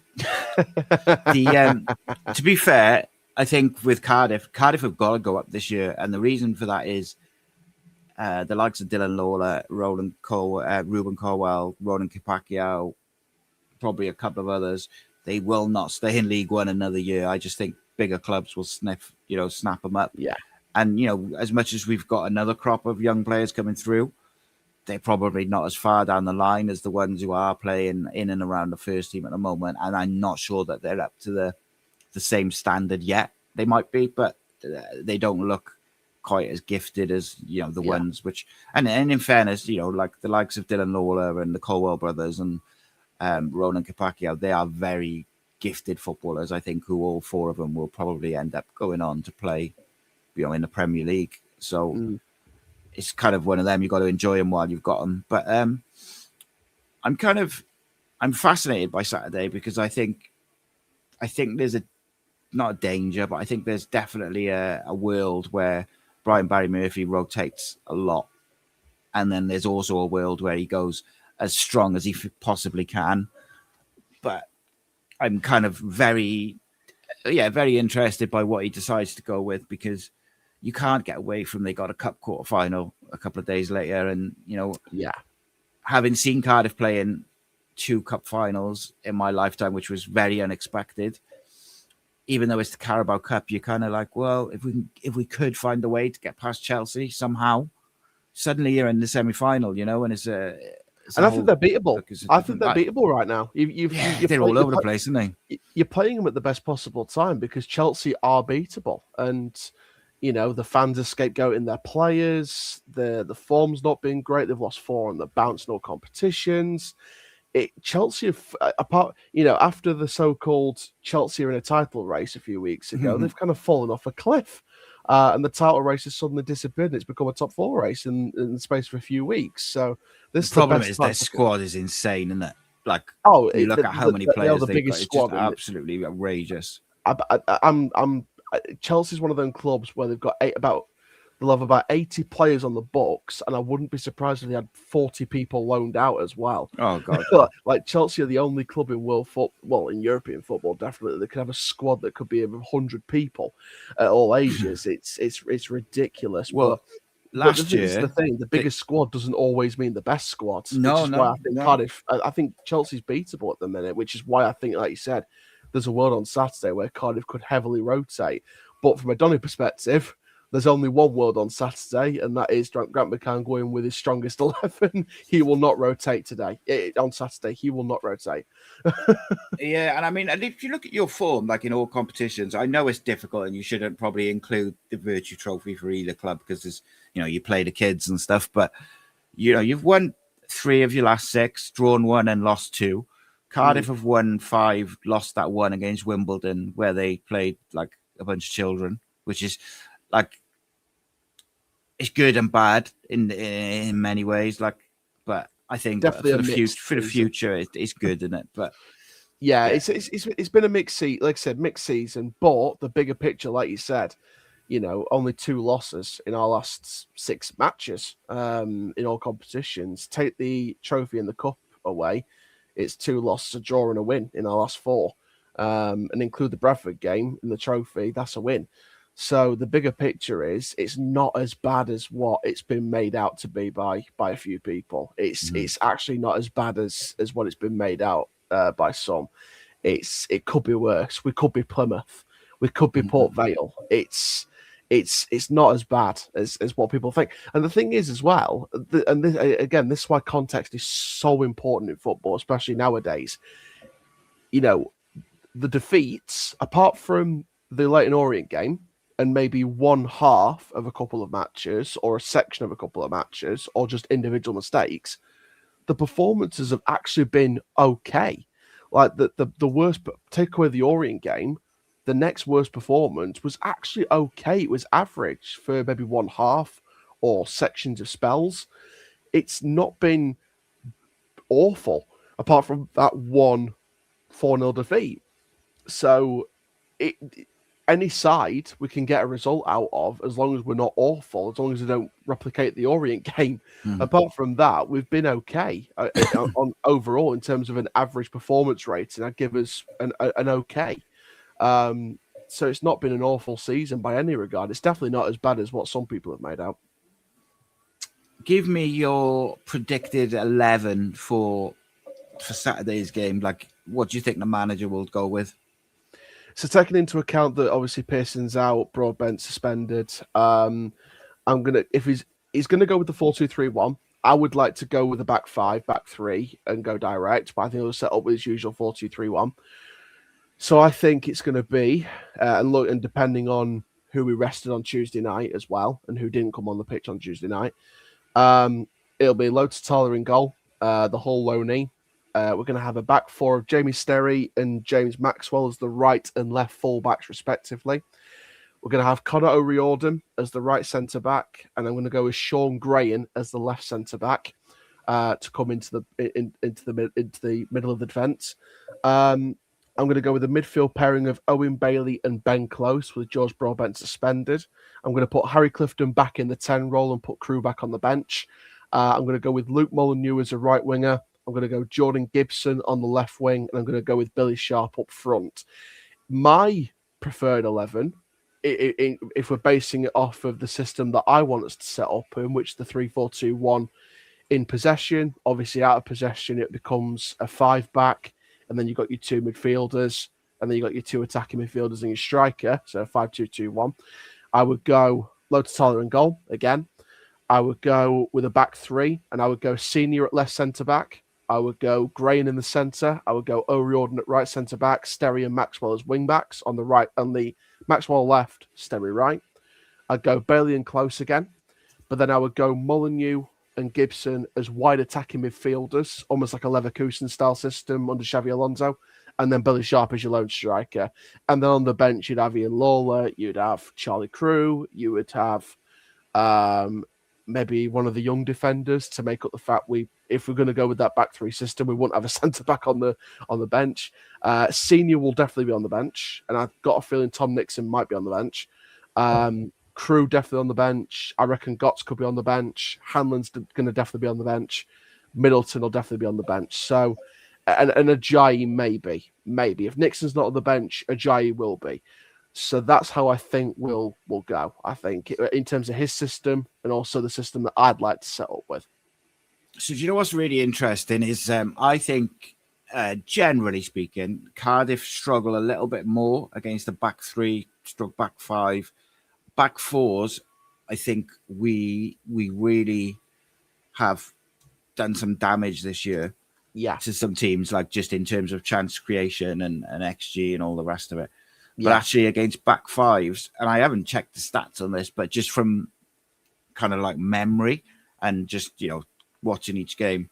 be fair, I think with Cardiff have got to go up this year, and the reason for that is the likes of Dylan Lawler, Ruben Colwell, Ronan Kipakio, probably a couple of others. They will not stay in League One another year. I just think bigger clubs will snap them up. Yeah. And, as much as we've got another crop of young players coming through, they're probably not as far down the line as the ones who are playing in and around the first team at the moment. And I'm not sure that they're up to the same standard yet. They might be, but they don't look quite as gifted as, the ones which... And in fairness, like the likes of Dylan Lawler and the Colwell brothers and Ronan Kipakio, they are very gifted footballers, I think, who all four of them will probably end up going on to play in the Premier League. So it's kind of one of them. You've got to enjoy them while you've got them. But I'm fascinated by Saturday because I think there's not a danger, but I think there's definitely a world where Brian Barry Murphy rotates a lot. And then there's also a world where he goes as strong as he possibly can. But I'm kind of very interested by what he decides to go with, because you can't get away from they got a cup quarter final a couple of days later. And, having seen Cardiff play in 2 cup finals in my lifetime, which was very unexpected, even though it's the Carabao Cup, you're kind of like, well, if we could find a way to get past Chelsea somehow, suddenly you're in the semi-final, and it's a... And I think they're beatable. I think they're beatable right now. They're all over the place, aren't they? You're playing them at the best possible time because Chelsea are beatable. And, the fans are scapegoating their players. The form's not been great. They've lost 4 on the bounce, no competitions. Chelsea, apart, after the so-called Chelsea in a title race a few weeks ago, they've kind of fallen off a cliff. And the title race has suddenly disappeared and it's become a top 4 race in the space of a few weeks. So this the problem is their squad is insane, isn't it? Like, you look at how many players they've got, it's just absolutely outrageous. Chelsea's one of them clubs where they've got they'll have about 80 players on the books, and I wouldn't be surprised if they had 40 people loaned out as well. Oh god! Like Chelsea are the only club in in European football, definitely they could have a squad that could be of 100 people at all ages. It's ridiculous. Well, last year, the biggest squad doesn't always mean the best squad. No. I think Cardiff. I think Chelsea's beatable at the minute, which is why I think, like you said, there's a world on Saturday where Cardiff could heavily rotate. But from a Donny perspective, there's only one world on Saturday, and that is Grant McCann going with his strongest 11. He will not rotate today. On Saturday, he will not rotate. Yeah, and I mean, if you look at your form, like in all competitions, I know it's difficult, and you shouldn't probably include the Virtue Trophy for either club because there's, you play the kids and stuff. But you've won 3 of your last 6, drawn 1 and lost 2. Cardiff have won 5, lost that 1 against Wimbledon, where they played like a bunch of children, which is like, it's good and bad in many ways. Like, but I think definitely for the future, it's good, isn't it? But yeah, it's been a mixed season, like I said, mixed season. But the bigger picture, like you said, only 2 losses in our last 6 matches in all competitions. Take the trophy and the cup away, it's 2 losses, a draw and a win in our last 4. And include the Bradford game in the trophy, that's a win. So the bigger picture is it's not as bad as what it's been made out to be by a few people. It's actually not as bad as what it's been made out by some. It could be worse. We could be Plymouth. We could be Port Vale. It's not as bad as what people think. And the thing is as well, this is why context is so important in football, especially nowadays. The defeats, apart from the Leyton Orient game, and maybe one half of a couple of matches or a section of a couple of matches or just individual mistakes, the performances have actually been okay. Like the worst, take away the Orient game, the next worst performance was actually okay. It was average for maybe one half or sections of spells. It's not been awful apart from that one 4-0 defeat. So any side we can get a result out of, as long as we're not awful, as long as we don't replicate the Orient game. Apart from that, we've been okay on overall in terms of an average performance rating. I'd give us an okay. So it's not been an awful season by any regard. It's definitely not as bad as what some people have made out. Give me your predicted 11 for Saturday's game. Like, what do you think the manager will go with? So taking into account that obviously Pearson's out, Broadbent suspended, I'm gonna if he's gonna go with the 4-2-3-1. I would like to go with the back five, back three, and go direct. But I think he'll set up with his usual 4-2-3-1. So I think it's going to be, and depending on who we rested on Tuesday night as well, and who didn't come on the pitch on Tuesday night, it'll be Lottatala in goal, the Hull loanee. We're going to have a back four of Jamie Sterry and James Maxwell as the right and left fullbacks, respectively. We're going to have Conor O'Riordan as the right centre back, and I'm going to go with Sean Graham as the left centre back to come into the middle of the defence. I'm going to go with the midfield pairing of Owen Bailey and Ben Close with George Broadbent suspended. I'm going to put Harry Clifton back in the 10 role and put Crew back on the bench. I'm going to go with Luke Molyneux as a right winger. I'm going to go Jordan Gibson on the left wing, and I'm going to go with Billy Sharp up front. My preferred 11, if we're basing it off of the system that I want us to set up, in which the 3-4-2-1 in possession, obviously out of possession, it becomes a 5-back. And then you've got your two midfielders, and then you've got your two attacking midfielders and your striker. So 5-2-2-1. I would go Lottatala in goal again. I would go with a back three, and I would go Senior at left centre back. I would go Graham in the centre. I would go O'Riordan at right centre back. Sterry and Maxwell as wing backs on the right, on the Maxwell left, Sterry right. I'd go Bailey and Close again, but then I would go Molyneux and Gibson as wide attacking midfielders, almost like a Leverkusen style system under Xavi Alonso, and then Billy Sharp as your lone striker. And then on the bench, you'd have Ian Lawler, you'd have Charlie Crew, you would have maybe one of the young defenders to make up the fact if we're going to go with that back three system, we wouldn't have a centre back on the bench. Senior will definitely be on the bench, and I've got a feeling Tom Nixon might be on the bench. Crew definitely on the bench. I reckon Gotts could be on the bench. Hanlon's going to definitely be on the bench. Middleton will definitely be on the bench. So, and Ajayi maybe. If Nixon's not on the bench, Ajayi will be. So that's how I think we'll go. I think in terms of his system and also the system that I'd like to set up with. So do you know what's really interesting is I think, generally speaking, Cardiff struggle a little bit more against the back three, back five. Back fours, I think we really have done some damage this year to some teams, like just in terms of chance creation and XG and all the rest of it. But actually against back fives, and I haven't checked the stats on this, but just from kind of like memory and just, watching each game,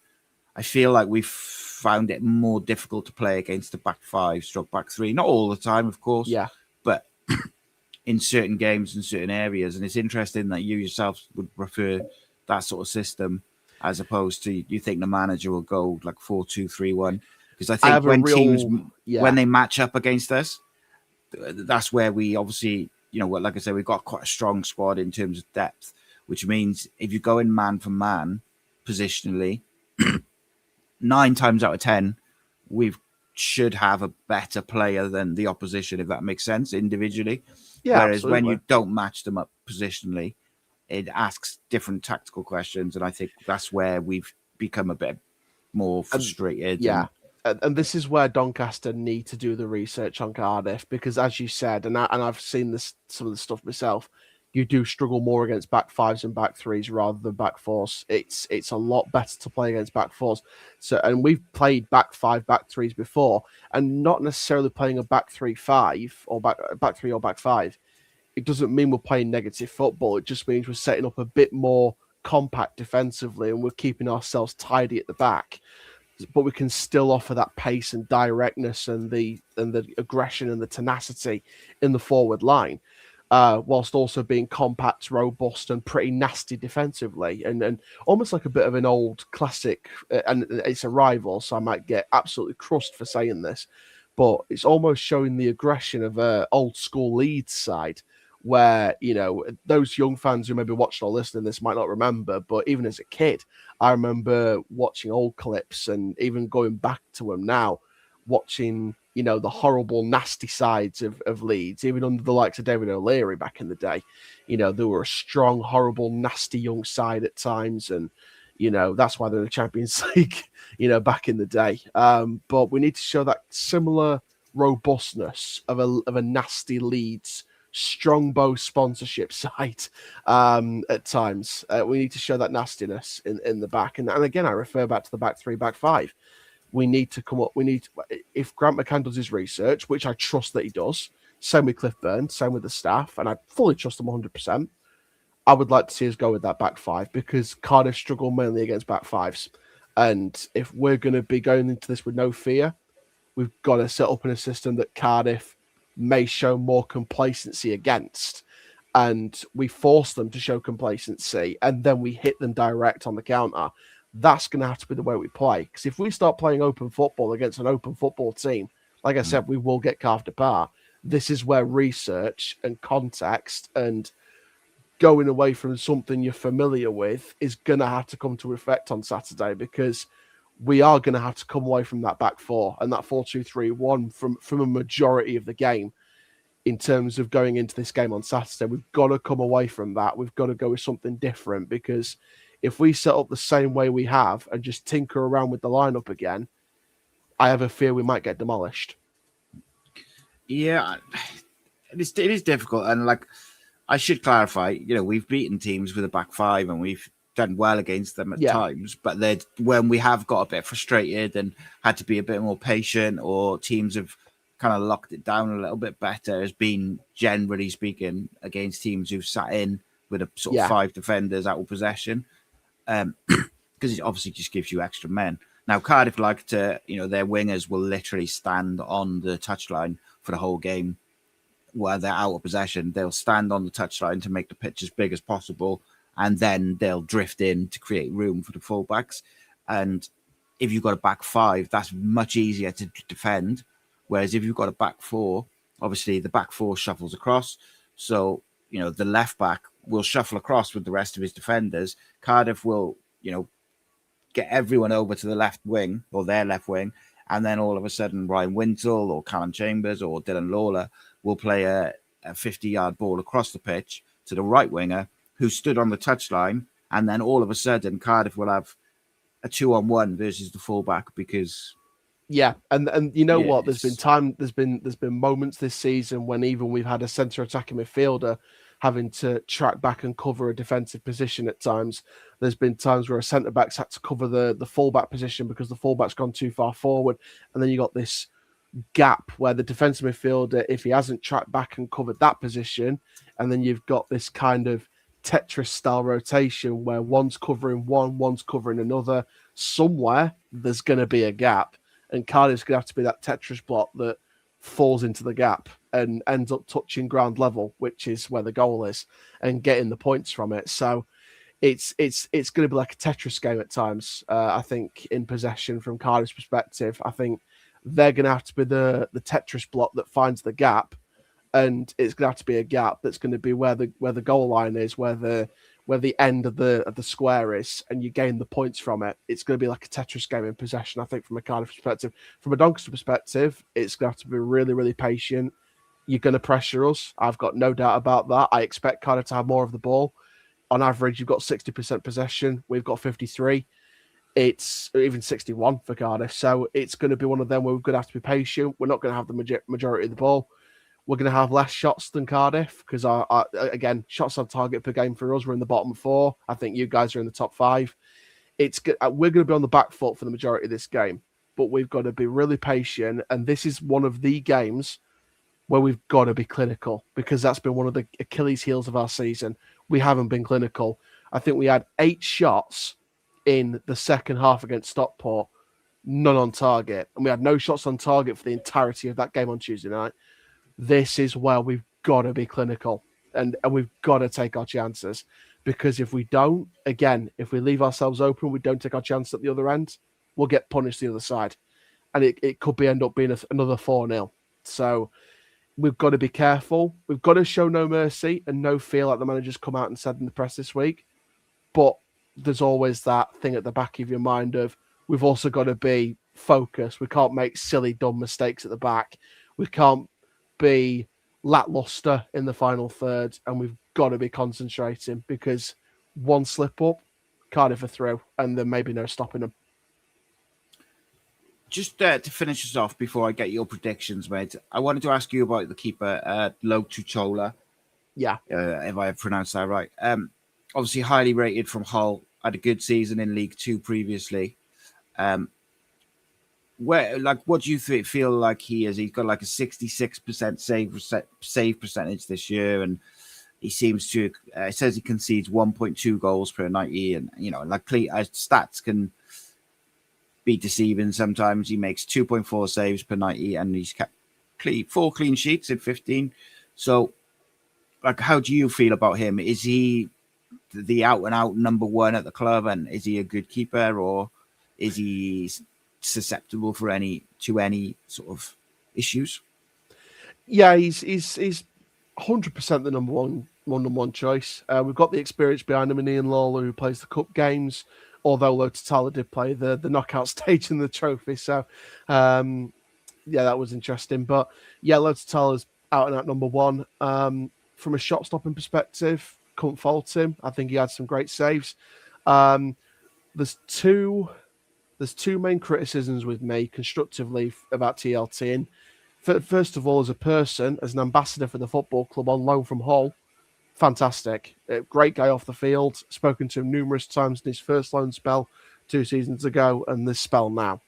I feel like we've found it more difficult to play against the back five, back three. Not all the time, of course. Yeah. But in certain games and certain areas. And it's interesting that you yourself would prefer that sort of system as opposed to, you think the manager will go like 4-2-3-1? Because I think when they match up against us, that's where we obviously, like I said, we've got quite a strong squad in terms of depth, which means if you go in man for man positionally, 9 times out of 10, we should have a better player than the opposition, if that makes sense, individually. Yeah, whereas absolutely. when you don't match them up positionally, it asks different tactical questions. And I think that's where we've become a bit more frustrated. And this is where Doncaster need to do the research on Cardiff, because as you said, and I've seen some of the stuff myself, you do struggle more against back fives and back threes rather than back fours. It's a lot better to play against back fours. So, and we've played back five, back threes before, and not necessarily playing a back 3-5 or back 3 or back 5 it doesn't mean we're playing negative football. It just means we're setting up a bit more compact defensively and we're keeping ourselves tidy at the back. But we can still offer that pace and directness and the aggression and the tenacity in the forward line, whilst also being compact, robust, and pretty nasty defensively, and almost like a bit of an old classic. And it's a rival, so I might get absolutely crushed for saying this, but it's almost showing the aggression of a old school Leeds side. Where, you know, those young fans who maybe watched or listening this might not remember, but even as a kid, I remember watching old clips and even going back to them now, watching, you know, the horrible, nasty sides of Leeds, even under the likes of David O'Leary back in the day. You know, they were a strong, horrible, nasty young side at times. And, you know, that's why they're in the Champions League, you know, back in the day. But we need to show that similar robustness of a nasty Leeds Strongbow sponsorship site at times. We need to show that nastiness in the back. And again, I refer back to the back three, back five. We need to come up. If Grant McCann does his research, which I trust that he does, same with Cliff Burns, same with the staff, and I fully trust them 100%. I would like to see us go with that back five because Cardiff struggle mainly against back fives. And if we're going to be going into this with no fear, we've got to set up in a system that Cardiff may show more complacency against, and we force them to show complacency and then we hit them direct on the counter. That's going to have to be the way we play, because if we start playing open football against an open football team, like I said, we will get carved apart. This is where research and context and going away from something you're familiar with is going to have to come to effect on Saturday, because we are going to have to come away from that back four and that 4-2-3-1 from a majority of the game in terms of going into this game on Saturday. We've got to come away from that. We've got to go with something different, because if we set up the same way we have and just tinker around with the lineup again, I have a fear we might get demolished. Yeah, it is difficult. And like, I should clarify, you know, we've beaten teams with a back five and we've done well against them at times, but when we have got a bit frustrated and had to be a bit more patient, or teams have kind of locked it down a little bit better, has been, generally speaking, against teams who've sat in with a sort of five defenders out of possession, because it obviously just gives you extra men. Now, Cardiff like to, you know, their wingers will literally stand on the touchline for the whole game while they're out of possession. They'll stand on the touchline to make the pitch as big as possible, and then they'll drift in to create room for the fullbacks. And if you've got a back five, that's much easier to defend. Whereas if you've got a back four, obviously the back four shuffles across. So, you know, the left back will shuffle across with the rest of his defenders. Cardiff will, you know, get everyone over to the left wing or their left wing. And then all of a sudden, Ryan Wintle or Callum Chambers or Dylan Lawler will play a 50-yard ball across the pitch to the right winger who stood on the touchline. And then all of a sudden, Cardiff will have a 2-on-1 versus the fullback, because... Yeah, and you know what? There's been moments this season when even we've had a centre attacking midfielder having to track back and cover a defensive position at times. There's been times where a centre back's had to cover the fullback position because the fullback's gone too far forward, and then you got this gap where the defensive midfielder, if he hasn't tracked back and covered that position, and then you've got this kind of Tetris style rotation where one's covering one, one's covering another. Somewhere there's going to be a gap. And Cardiff's going to have to be that Tetris block that falls into the gap and ends up touching ground level, which is where the goal is, and getting the points from it. So it's going to be like a Tetris game at times, I think, in possession from Cardiff's perspective. I think they're going to have to be the Tetris block that finds the gap, and it's going to have to be a gap that's going to be where the goal line is, where the end of the square is, and you gain the points from it. It's going to be like a Tetris game in possession, I think, from a Cardiff perspective. From a Doncaster perspective, it's going to have to be really, really patient. You're going to pressure us. I've got no doubt about that. I expect Cardiff to have more of the ball. On average, you've got 60% possession. We've got 53. It's even 61 for Cardiff. So it's going to be one of them where we're going to have to be patient. We're not going to have the majority of the ball. We're going to have less shots than Cardiff because, again, shots on target per game for us, we're in the bottom four. I think you guys are in the top five. We're going to be on the back foot for the majority of this game, but we've got to be really patient. And this is one of the games where we've got to be clinical, because that's been one of the Achilles heels of our season. We haven't been clinical. I think we had 8 shots in the second half against Stockport, none on target. And we had no shots on target for the entirety of that game on Tuesday night. This is where we've got to be clinical, and we've got to take our chances, because if we don't, again, if we leave ourselves open, we don't take our chance at the other end, we'll get punished the other side. And it could end up being another 4-0. So we've got to be careful. We've got to show no mercy and no fear, like the manager's come out and said in the press this week. But there's always that thing at the back of your mind of, we've also got to be focused. We can't make silly, dumb mistakes at the back. We can't be lackluster in the final third, and we've got to be concentrating, because one slip up, Cardiff are through, and there may be no stopping them. Just to finish us off before I get your predictions, mate, I wanted to ask you about the keeper, Challoner. Yeah. If I have pronounced that right. Obviously highly rated from Hull, had a good season in League Two previously. What do you feel like he is? He's got like a 66% save percentage this year, and he seems to. It says he concedes 1.2 goals per 90, and stats can be deceiving sometimes. He makes 2.4 saves per 90, and he's kept 4 clean sheets in 15. So, how do you feel about him? Is he the out and out number one at the club, and is he a good keeper, or is he susceptible for any sort of issues? Yeah, he's 100% the number one choice. We've got the experience behind him in Ian Lawler, who plays the cup games, although Lototala did play the knockout stage in the trophy. So, that was interesting. But yeah, Lototala's out and out number one. From a shot stopping perspective, couldn't fault him. I think he had some great saves. There's two main criticisms with me constructively about TLT. And first of all, as a person, as an ambassador for the football club on loan from Hull, fantastic. Great guy off the field. Spoken to him numerous times in his first loan spell 2 seasons ago and this spell now.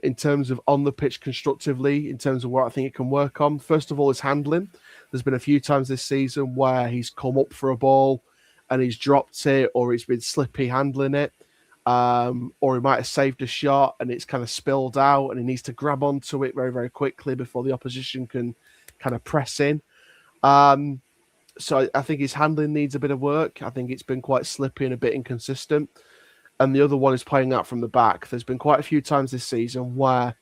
In terms of on the pitch constructively, in terms of what I think it can work on, first of all, his handling. There's been a few times this season where he's come up for a ball and he's dropped it, or he's been slippy handling it, or he might have saved a shot and it's kind of spilled out and he needs to grab onto it very, very quickly before the opposition can kind of press in. So I think his handling needs a bit of work. I think it's been quite slippy and a bit inconsistent. And the other one is playing out from the back. There's been quite a few times this season where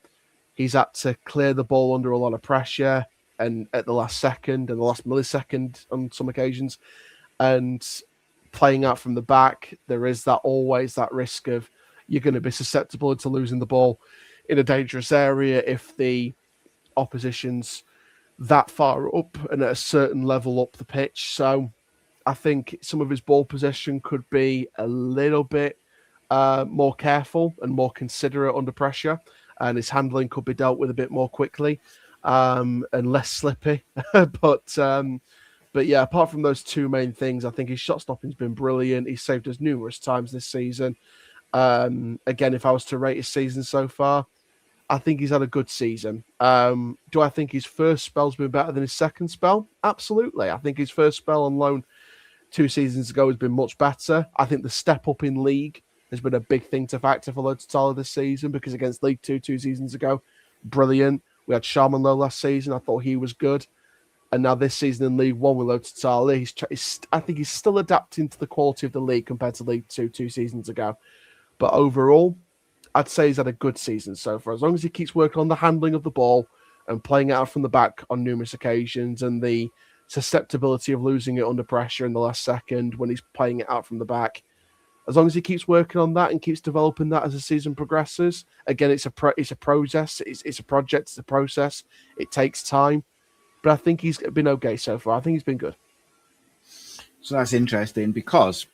he's had to clear the ball under a lot of pressure and at the last second and the last millisecond on some occasions. And playing out from the back, there is always that risk of you're going to be susceptible to losing the ball in a dangerous area if the opposition's that far up and at a certain level up the pitch. So I think some of his ball possession could be a little bit more careful and more considerate under pressure, and his handling could be dealt with a bit more quickly and less slippy. But yeah, apart from those two main things, I think his shot stopping's been brilliant. He's saved us numerous times this season. Again, if I was to rate his season so far, I think he's had a good season. Do I think his first spell's been better than his second spell? Absolutely. I think his first spell on loan 2 seasons ago has been much better. I think the step up in league has been a big thing to factor for Lototala this season, because against League 2 seasons ago, brilliant. We had Sharman Low last season. I thought he was good. And now this season in League 1 with Lototala, I think he's still adapting to the quality of the league compared to League 2 seasons ago. But overall, I'd say he's had a good season so far. As long as he keeps working on the handling of the ball and playing it out from the back on numerous occasions, and the susceptibility of losing it under pressure in the last second when he's playing it out from the back. As long as he keeps working on that and keeps developing that as the season progresses. Again, it's a process. It's a project. It's a process. It takes time. But I think he's been okay so far. I think he's been good. So that's interesting, because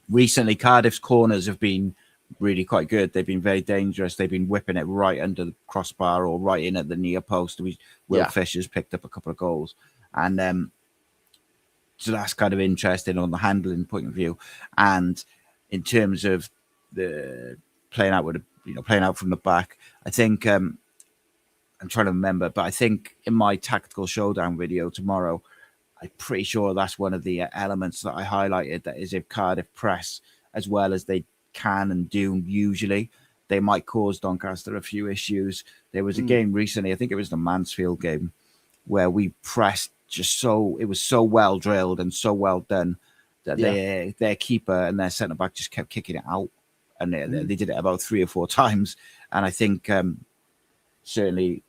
recently Cardiff's corners have been really quite good. They've been very dangerous. They've been whipping it right under the crossbar or right in at the near post. Will Fisher's picked up a couple of goals. And so that's kind of interesting on the handling point of view. And in terms of the playing out from the back, I think I'm trying to remember, but I think in my tactical showdown video tomorrow, I'm pretty sure that's one of the elements that I highlighted. That is, if Cardiff press as well as they can and do usually, they might cause Doncaster a few issues. There was a game recently, I think it was the Mansfield game, where we pressed it was so well drilled and so well done that their keeper and their centre back just kept kicking it out, and they did it about 3 or 4 times. And I think certainly,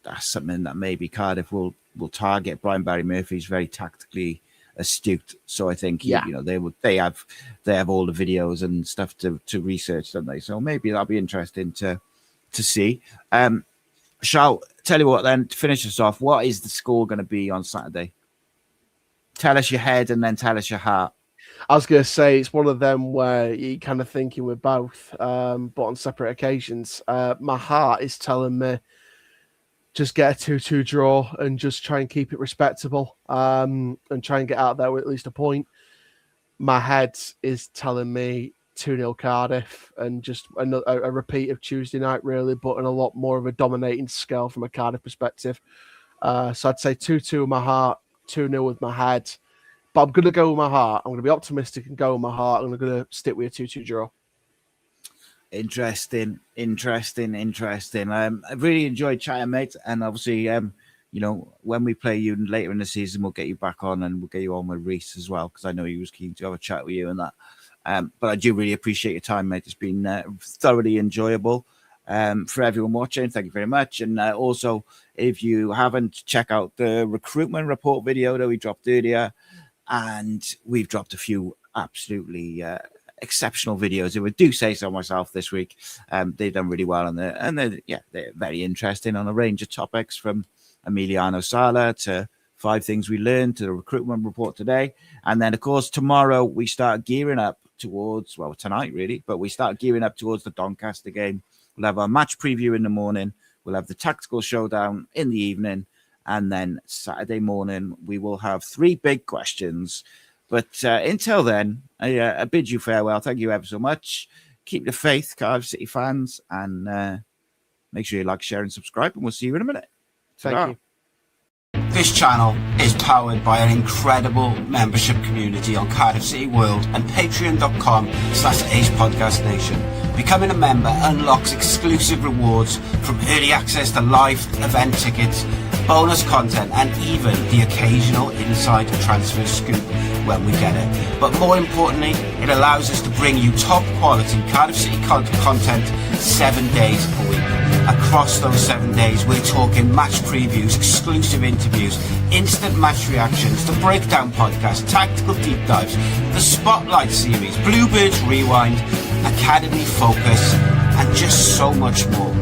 that's something that maybe Cardiff will target. Brian Barry Murphy's very tactically astute, so I think they have all the videos and stuff to research, don't they? So maybe that'll be interesting to see. Shall tell you what then, to finish us off, what is the score going to be on Saturday? Tell us your head and then tell us your heart. I was going to say it's one of them where you're kind of thinking we're both, but on separate occasions. My heart is telling me just get a 2-2 draw and just try and keep it respectable, and try and get out there with at least a point. My head is telling me 2-0 Cardiff, and just a repeat of Tuesday night, really, but on a lot more of a dominating scale from a Cardiff perspective. So I'd say 2-2 with my heart, 2-0 with my head. But I'm going to go with my heart. I'm going to be optimistic and go with my heart. I'm going to stick with a 2-2 draw. Interesting. I really enjoyed chatting, mate. And obviously, when we play you later in the season, we'll get you back on, and we'll get you on with Reese as well, because I know he was keen to have a chat with you and that. But I do really appreciate your time, mate. It's been thoroughly enjoyable. For everyone watching, thank you very much. And also, if you haven't, check out the recruitment report video that we dropped earlier. And we've dropped a few absolutely exceptional videos. If I do say so myself this week, they've done really well, and they're very interesting on a range of topics, from Emiliano Sala to 5 things we learned to the recruitment report today. And then, of course, tomorrow we start gearing up towards, tonight really, but we start gearing up towards the Doncaster game. We'll have our match preview in the morning. We'll have the tactical showdown in the evening. And then Saturday morning, we will have 3 big questions. But until then, I bid you farewell. Thank you ever so much. Keep the faith, Cardiff City fans, and make sure you like, share, and subscribe. And we'll see you in a minute. Thank you. This channel is powered by an incredible membership community on Cardiff City World and patreon.com/AcePodcastNation. Becoming a member unlocks exclusive rewards, from early access to live event tickets, bonus content, and even the occasional inside transfer scoop when we get it. But more importantly, it allows us to bring you top quality Cardiff City content 7 days a week. Across those 7 days, we're talking match previews, exclusive interviews, instant match reactions, the breakdown podcast, tactical deep dives, the spotlight series, Bluebirds Rewind, Academy Focus, and just so much more.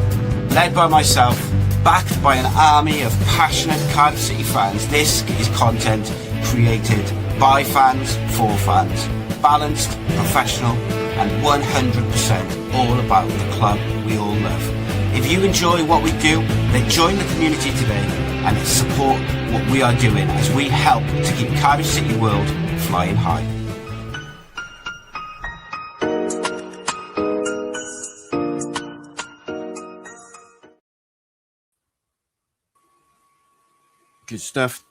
Led by myself, backed by an army of passionate Cardiff City fans, this is content created by fans for fans. Balanced, professional, and 100% all about the club we all love. If you enjoy what we do, then join the community today and support what we are doing as we help to keep Cardiff City World flying high. Good stuff.